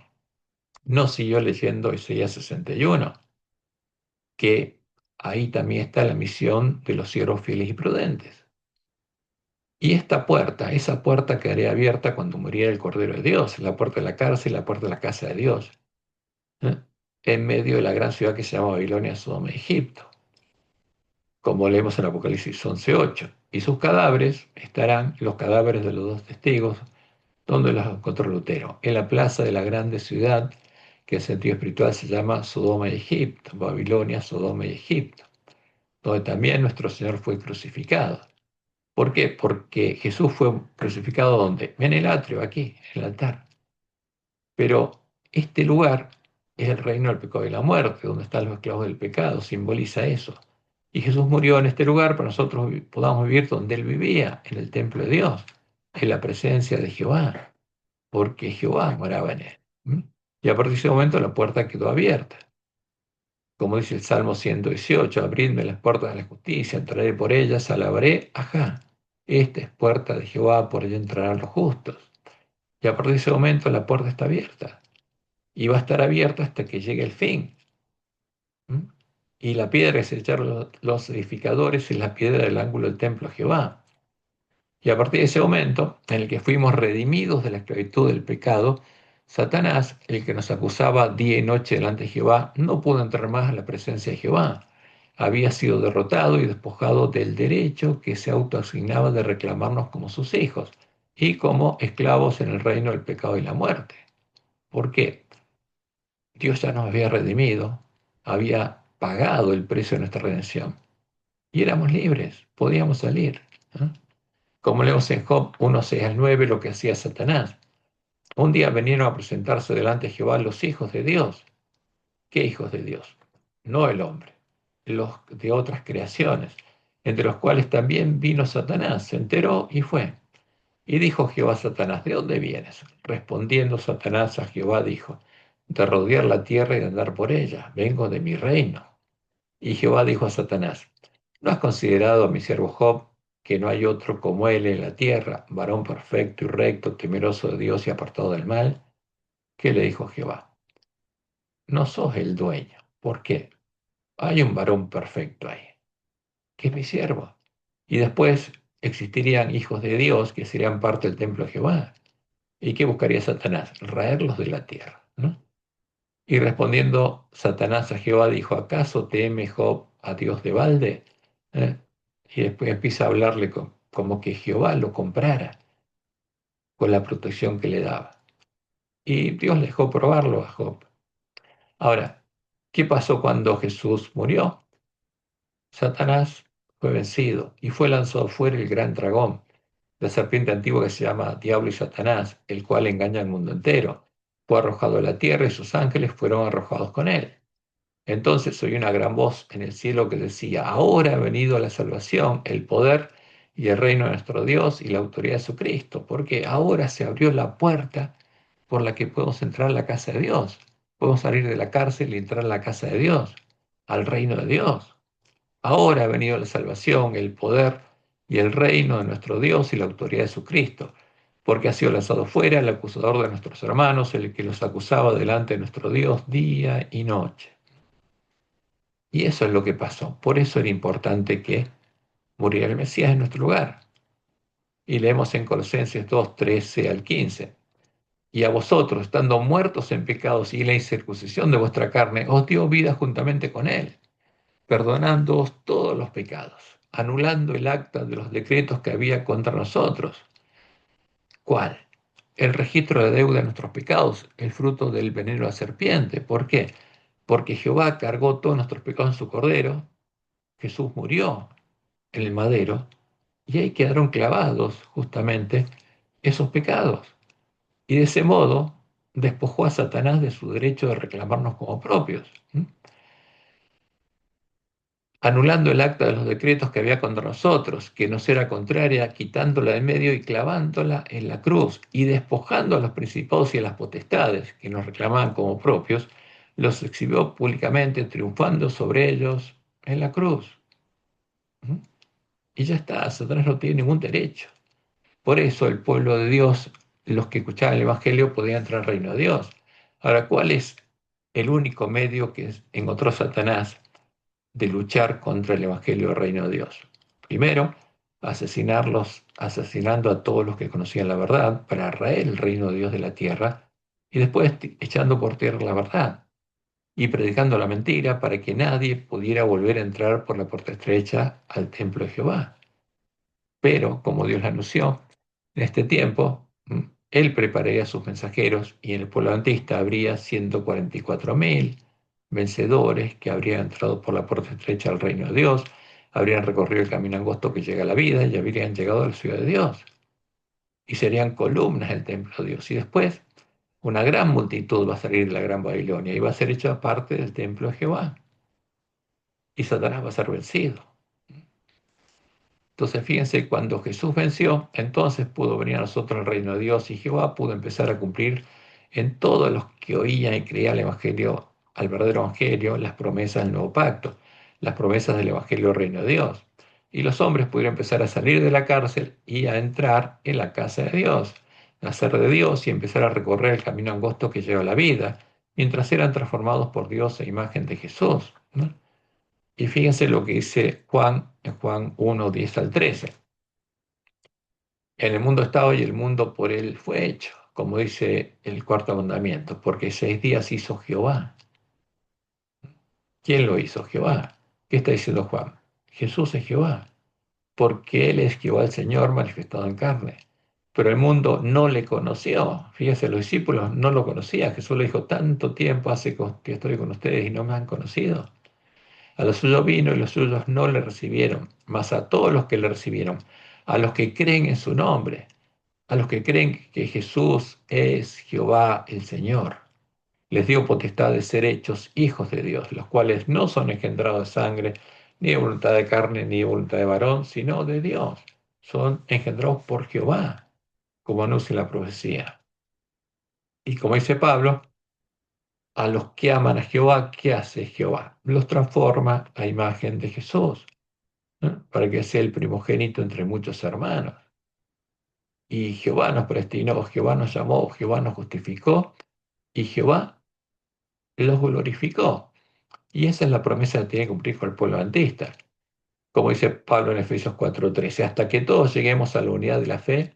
No siguió leyendo Isaías 61, que ahí también está la misión de los siervos fieles y prudentes. Y esta puerta, esa puerta quedaría abierta cuando muriera el Cordero de Dios, la puerta de la cárcel, la puerta de la casa de Dios, ¿eh? En medio de la gran ciudad que se llama Babilonia, Sodoma y Egipto, como leemos en Apocalipsis 11:8. Y sus cadáveres estarán, los cadáveres de los dos testigos, donde los encontró Lutero, en la plaza de la grande ciudad, que en sentido espiritual se llama Sodoma y Egipto, Babilonia, Sodoma y Egipto, donde también nuestro Señor fue crucificado. ¿Por qué? Porque Jesús fue crucificado ¿dónde? En el atrio, aquí, en el altar. Pero este lugar es el reino del pecado y la muerte, donde están los esclavos del pecado, simboliza eso. Y Jesús murió en este lugar para que nosotros podamos vivir donde Él vivía, en el templo de Dios, en la presencia de Jehová, porque Jehová moraba en Él. ¿Mm? Y a partir de ese momento la puerta quedó abierta. Como dice el Salmo 118, abridme las puertas de la justicia, entraré por ellas, alabaré, ajá. Esta es puerta de Jehová, por ella entrarán los justos. Y a partir de ese momento la puerta está abierta. Y va a estar abierta hasta que llegue el fin. ¿Mm? Y la piedra que se echaron los edificadores es la piedra del ángulo del templo de Jehová. Y a partir de ese momento, en el que fuimos redimidos de la esclavitud del pecado, Satanás, el que nos acusaba día y noche delante de Jehová, no pudo entrar más a la presencia de Jehová. Había sido derrotado y despojado del derecho que se autoasignaba de reclamarnos como sus hijos y como esclavos en el reino del pecado y la muerte. ¿Por qué? Dios ya nos había redimido, había pagado el precio de nuestra redención y éramos libres, podíamos salir, ¿eh? Como leemos en Job 1:6-9, lo que hacía Satanás. Un día vinieron a presentarse delante de Jehová los hijos de Dios. ¿Qué hijos de Dios? No el hombre, los de otras creaciones, entre los cuales también vino Satanás, se enteró y fue. Y dijo Jehová a Satanás: ¿de dónde vienes? Respondiendo Satanás a Jehová dijo: de rodear la tierra y de andar por ella. Vengo de mi reino. Y Jehová dijo a Satanás: ¿no has considerado a mi siervo Job, que no hay otro como él en la tierra, varón perfecto y recto, temeroso de Dios y apartado del mal? ¿Qué le dijo Jehová? No sos el dueño. ¿Por qué? Hay un varón perfecto ahí, que es mi siervo. Y después existirían hijos de Dios que serían parte del templo de Jehová. ¿Y qué buscaría Satanás? Raerlos de la tierra, ¿no? Y respondiendo Satanás a Jehová dijo: ¿acaso teme Job a Dios de balde? ¿Eh? Y después empieza a hablarle como que Jehová lo comprara con la protección que le daba. Y Dios le dejó probarlo a Job. Ahora, ¿qué pasó cuando Jesús murió? Satanás fue vencido y fue lanzado fuera el gran dragón, la serpiente antigua que se llama Diablo y Satanás, el cual engaña al mundo entero. Fue arrojado a la tierra y sus ángeles fueron arrojados con él. Entonces oí una gran voz en el cielo que decía: ahora ha venido la salvación, el poder y el reino de nuestro Dios y la autoridad de su Cristo, porque ahora se abrió la puerta por la que podemos entrar a la casa de Dios. Podemos salir de la cárcel y entrar a la casa de Dios, al reino de Dios. Ahora ha venido la salvación, el poder y el reino de nuestro Dios y la autoridad de su Cristo, porque ha sido lanzado fuera el acusador de nuestros hermanos, el que los acusaba delante de nuestro Dios día y noche. Y eso es lo que pasó. Por eso era importante que muriera el Mesías en nuestro lugar. Y leemos en Colosenses 2:13-15. Y a vosotros, estando muertos en pecados y la incircuncisión de vuestra carne, os dio vida juntamente con él, perdonándoos todos los pecados, anulando el acta de los decretos que había contra nosotros. ¿Cuál? El registro de deuda de nuestros pecados, el fruto del veneno de la serpiente. ¿Por qué? Porque Jehová cargó todos nuestros pecados en su cordero, Jesús murió en el madero, y ahí quedaron clavados justamente esos pecados. Y de ese modo despojó a Satanás de su derecho de reclamarnos como propios, anulando el acta de los decretos que había contra nosotros, que nos era contraria, quitándola de medio y clavándola en la cruz, y despojando a los principados y a las potestades que nos reclamaban como propios, los exhibió públicamente, triunfando sobre ellos en la cruz. ¿Mm? Y ya está, Satanás no tiene ningún derecho. Por eso el pueblo de Dios, los que escuchaban el Evangelio, podían entrar al reino de Dios. Ahora, ¿cuál es el único medio que encontró Satanás de luchar contra el Evangelio del reino de Dios? Primero, asesinando a todos los que conocían la verdad para raer el reino de Dios de la tierra, y después echando por tierra la verdad y predicando la mentira para que nadie pudiera volver a entrar por la puerta estrecha al templo de Jehová. Pero, como Dios le anunció, en este tiempo, Él prepararía a sus mensajeros y en el pueblo antista habría 144.000 vencedores que habrían entrado por la puerta estrecha al reino de Dios, habrían recorrido el camino angosto que llega a la vida y habrían llegado a la ciudad de Dios y serían columnas del templo de Dios. Y después, una gran multitud va a salir de la gran Babilonia y va a ser hecha parte del templo de Jehová y Satanás va a ser vencido. Entonces, fíjense, cuando Jesús venció, entonces pudo venir a nosotros el reino de Dios y Jehová pudo empezar a cumplir en todos los que oían y creían el Evangelio, al verdadero Evangelio, las promesas del nuevo pacto, las promesas del Evangelio del reino de Dios. Y los hombres pudieron empezar a salir de la cárcel y a entrar en la casa de Dios, a ser de Dios y empezar a recorrer el camino angosto que lleva a la vida, mientras eran transformados por Dios a imagen de Jesús, ¿no? Y fíjense lo que dice Juan en Juan 1, 10 al 13. En el mundo estaba y el mundo por él fue hecho, como dice el cuarto mandamiento, porque 6 días hizo Jehová. ¿Quién lo hizo? Jehová. ¿Qué está diciendo Juan? Jesús es Jehová, porque Él es Jehová el Señor manifestado en carne. Pero el mundo no le conoció. Fíjese, los discípulos no lo conocían. Jesús le dijo, tanto tiempo hace que estoy con ustedes y no me han conocido. A los suyos vino y los suyos no le recibieron, mas a todos los que le recibieron, a los que creen en su nombre, a los que creen que Jesús es Jehová el Señor, les dio potestad de ser hechos hijos de Dios, los cuales no son engendrados de sangre, ni de voluntad de carne, ni de voluntad de varón, sino de Dios. Son engendrados por Jehová, como anuncia la profecía. Y como dice Pablo, a los que aman a Jehová, ¿qué hace Jehová? Los transforma a imagen de Jesús, ¿no? Para que sea el primogénito entre muchos hermanos. Y Jehová nos predestinó, Jehová nos llamó, Jehová nos justificó y Jehová los glorificó. Y esa es la promesa que tiene que cumplir con el pueblo adventista. Como dice Pablo en Efesios 4:13, hasta que todos lleguemos a la unidad de la fe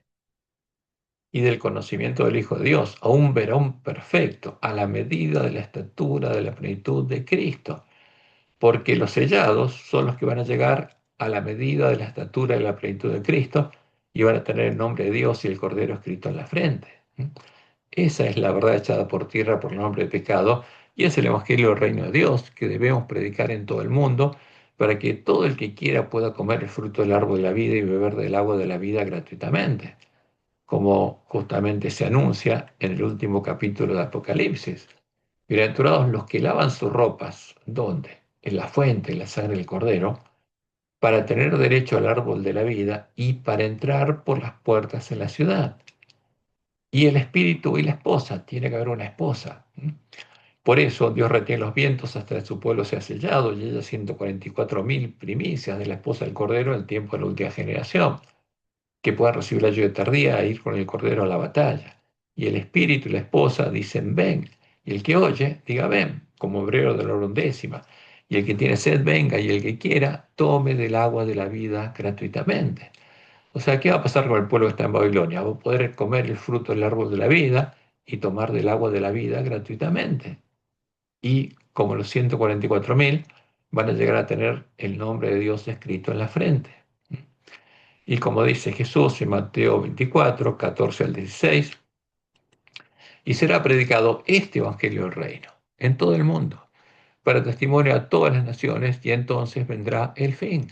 y del conocimiento del Hijo de Dios, a un varón perfecto, a la medida de la estatura de la plenitud de Cristo. Porque los sellados son los que van a llegar a la medida de la estatura de la plenitud de Cristo y van a tener el nombre de Dios y el Cordero escrito en la frente. Esa es la verdad echada por tierra por el nombre de pecado y es el Evangelio del Reino de Dios que debemos predicar en todo el mundo para que todo el que quiera pueda comer el fruto del árbol de la vida y beber del agua de la vida gratuitamente, como justamente se anuncia en el último capítulo de Apocalipsis. Bienaventurados los que lavan sus ropas, ¿dónde? En la fuente, en la sangre del Cordero, para tener derecho al árbol de la vida y para entrar por las puertas en la ciudad. Y el espíritu y la esposa, tiene que haber una esposa. Por eso Dios retiene los vientos hasta que su pueblo sea sellado, y ella 144.000 primicias de la esposa del Cordero en el tiempo de la última generación, que puedan recibir la ayuda tardía e ir con el Cordero a la batalla. Y el espíritu y la esposa dicen, ven. Y el que oye, diga, ven, como obrero de la hora undécima. Y el que tiene sed, venga, y el que quiera, tome del agua de la vida gratuitamente. O sea, ¿qué va a pasar con el pueblo que está en Babilonia? Va a poder comer el fruto del árbol de la vida y tomar del agua de la vida gratuitamente. Y como los 144.000 van a llegar a tener el nombre de Dios escrito en la frente. Y como dice Jesús en Mateo 24, 14 al 16, y será predicado este Evangelio del Reino en todo el mundo, para testimonio a todas las naciones, y entonces vendrá el fin,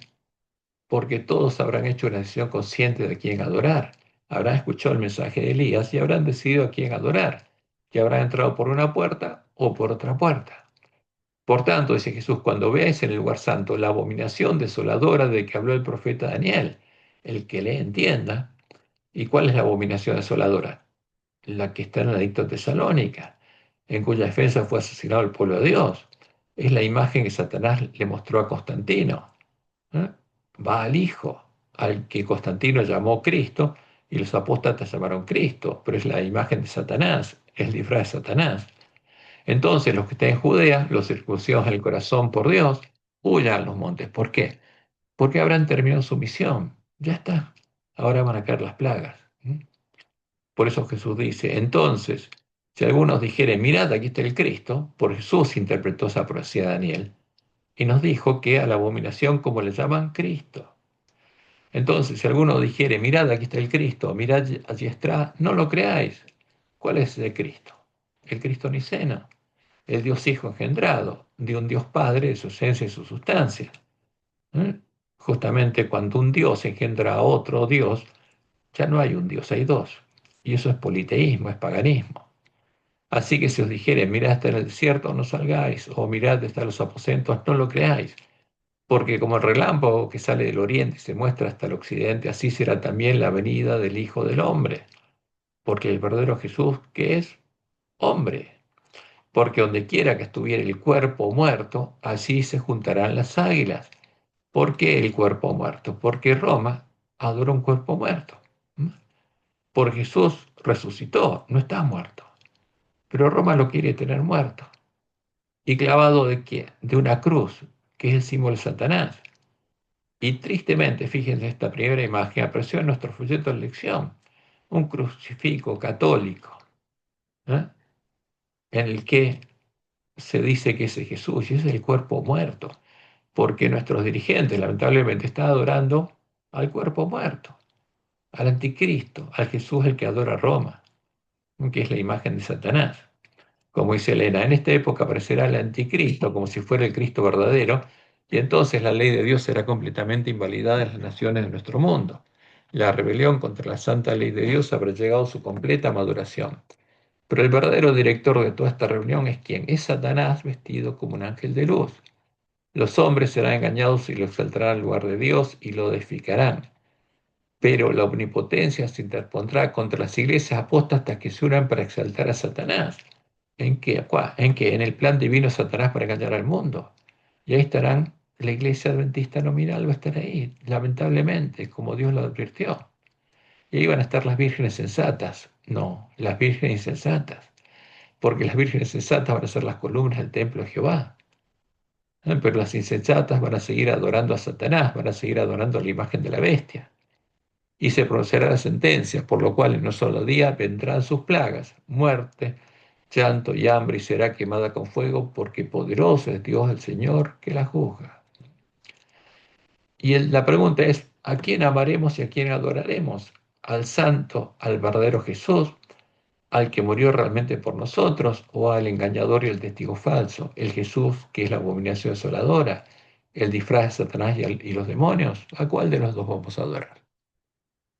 porque todos habrán hecho una decisión consciente de quién adorar, habrán escuchado el mensaje de Elías y habrán decidido a quién adorar, que habrán entrado por una puerta o por otra puerta. Por tanto, dice Jesús, cuando veáis en el lugar santo la abominación desoladora de que habló el profeta Daniel, el que le entienda. ¿Y cuál es la abominación desoladora? La que está en la dicta tesalónica, en cuya defensa fue asesinado el pueblo de Dios. Es la imagen que Satanás le mostró a Constantino. ¿Eh? Va al Hijo, al que Constantino llamó Cristo, y los apóstatas llamaron Cristo, pero es la imagen de Satanás, es el disfraz de Satanás. Entonces los que estén en Judea, los circuncidados en el corazón por Dios, huyan a los montes. ¿Por qué? Porque habrán terminado su misión. Ya está. Ahora van a caer las plagas. Por eso Jesús dice, entonces, si algunos dijeren, mirad, aquí está el Cristo, por Jesús interpretó esa profecía de Daniel, y nos dijo que a la abominación, como le llaman, Cristo. Entonces, si alguno dijere, mirad, aquí está el Cristo, mirad, allí está, no lo creáis. ¿Cuál es el Cristo? El Cristo niceno, el Dios Hijo engendrado, de un Dios Padre, de su esencia y su sustancia. ¿Eh? Justamente cuando un Dios engendra a otro Dios, ya no hay un Dios, hay dos. Y eso es politeísmo, es paganismo. Así que si os dijere, mirad está en el desierto, no salgáis, o mirad está en los aposentos, no lo creáis. Porque como el relámpago que sale del oriente y se muestra hasta el occidente, así será también la venida del Hijo del Hombre. Porque el verdadero Jesús, que es hombre. Porque donde quiera que estuviera el cuerpo muerto, allí se juntarán las águilas. ¿Por qué el cuerpo muerto? Porque Roma adora un cuerpo muerto. ¿Mm? Porque Jesús resucitó, no está muerto. Pero Roma lo quiere tener muerto. ¿Y clavado de qué? De una cruz, que es el símbolo de Satanás. Y tristemente, fíjense, esta primera imagen apareció en nuestro folleto de lección, un crucifijo católico, ¿eh? En el que se dice que ese Jesús y ese es el cuerpo muerto, porque nuestros dirigentes lamentablemente están adorando al cuerpo muerto, al anticristo, al Jesús el que adora a Roma, que es la imagen de Satanás. Como dice Elena, en esta época aparecerá el anticristo como si fuera el Cristo verdadero, y entonces la ley de Dios será completamente invalidada en las naciones de nuestro mundo. La rebelión contra la santa ley de Dios habrá llegado a su completa maduración. Pero el verdadero director de toda esta reunión es quien es Satanás vestido como un ángel de luz. Los hombres serán engañados y lo exaltarán al lugar de Dios y lo deificarán. Pero la omnipotencia se interpondrá contra las iglesias apóstatas que se unan para exaltar a Satanás. ¿En qué? ¿En qué? En el plan divino de Satanás para engañar al mundo. Y ahí estarán, la iglesia adventista nominal va a estar ahí, lamentablemente, como Dios lo advirtió. Y ahí van a estar las vírgenes sensatas. No, las vírgenes insensatas. Porque las vírgenes sensatas van a ser las columnas del templo de Jehová. Pero las insensatas van a seguir adorando a Satanás, van a seguir adorando a la imagen de la bestia. Y se pronunciará la sentencia, por lo cual en un solo día vendrán sus plagas, muerte, llanto y hambre, y será quemada con fuego, porque poderoso es Dios el Señor que la juzga. Y la pregunta es, ¿a quién amaremos y a quién adoraremos? ¿Al santo, al verdadero Jesús, al que murió realmente por nosotros, o al engañador y el testigo falso, el Jesús que es la abominación desoladora, el disfraz de Satanás y los demonios? ¿A cuál de los dos vamos a adorar?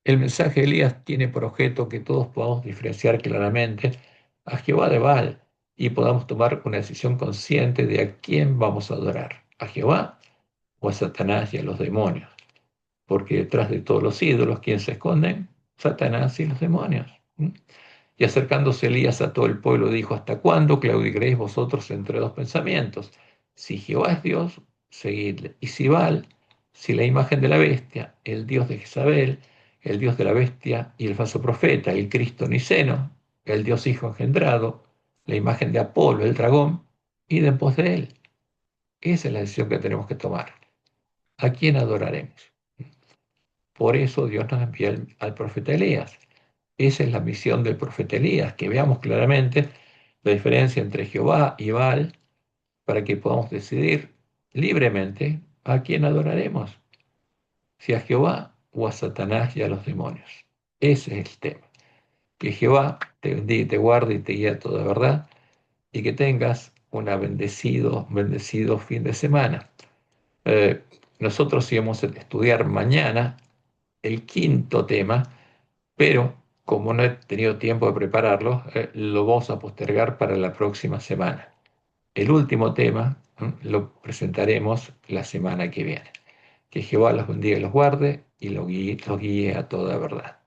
El mensaje de Elías tiene por objeto que todos podamos diferenciar claramente a Jehová de Baal y podamos tomar una decisión consciente de a quién vamos a adorar, a Jehová o a Satanás y a los demonios, porque detrás de todos los ídolos, ¿quién se esconden? Satanás y los demonios. ¿Mm? Y acercándose Elías a todo el pueblo, dijo, ¿hasta cuándo claudicaréis vosotros entre dos pensamientos? Si Jehová es Dios, seguidle. Y si Baal, si la imagen de la bestia, el Dios de Jezabel, el Dios de la bestia y el falso profeta, el Cristo niceno, el Dios Hijo engendrado, la imagen de Apolo, el dragón, id en pos de él. Esa es la decisión que tenemos que tomar. ¿A quién adoraremos? Por eso Dios nos envía al profeta Elías. Esa es la misión del profeta Elías, que veamos claramente la diferencia entre Jehová y Baal para que podamos decidir libremente, ¿a quién adoraremos? Si a Jehová o a Satanás y a los demonios. Ese es el tema. Que Jehová te bendiga, y te guarde y te guíe a toda verdad y que tengas bendecido fin de semana. Eh, Nosotros íbamos a estudiar mañana el quinto tema, pero como no he tenido tiempo de prepararlo, lo vamos a postergar para la próxima semana. El último tema, lo presentaremos la semana que viene. Que Jehová los bendiga y los guarde y los guíe a toda verdad.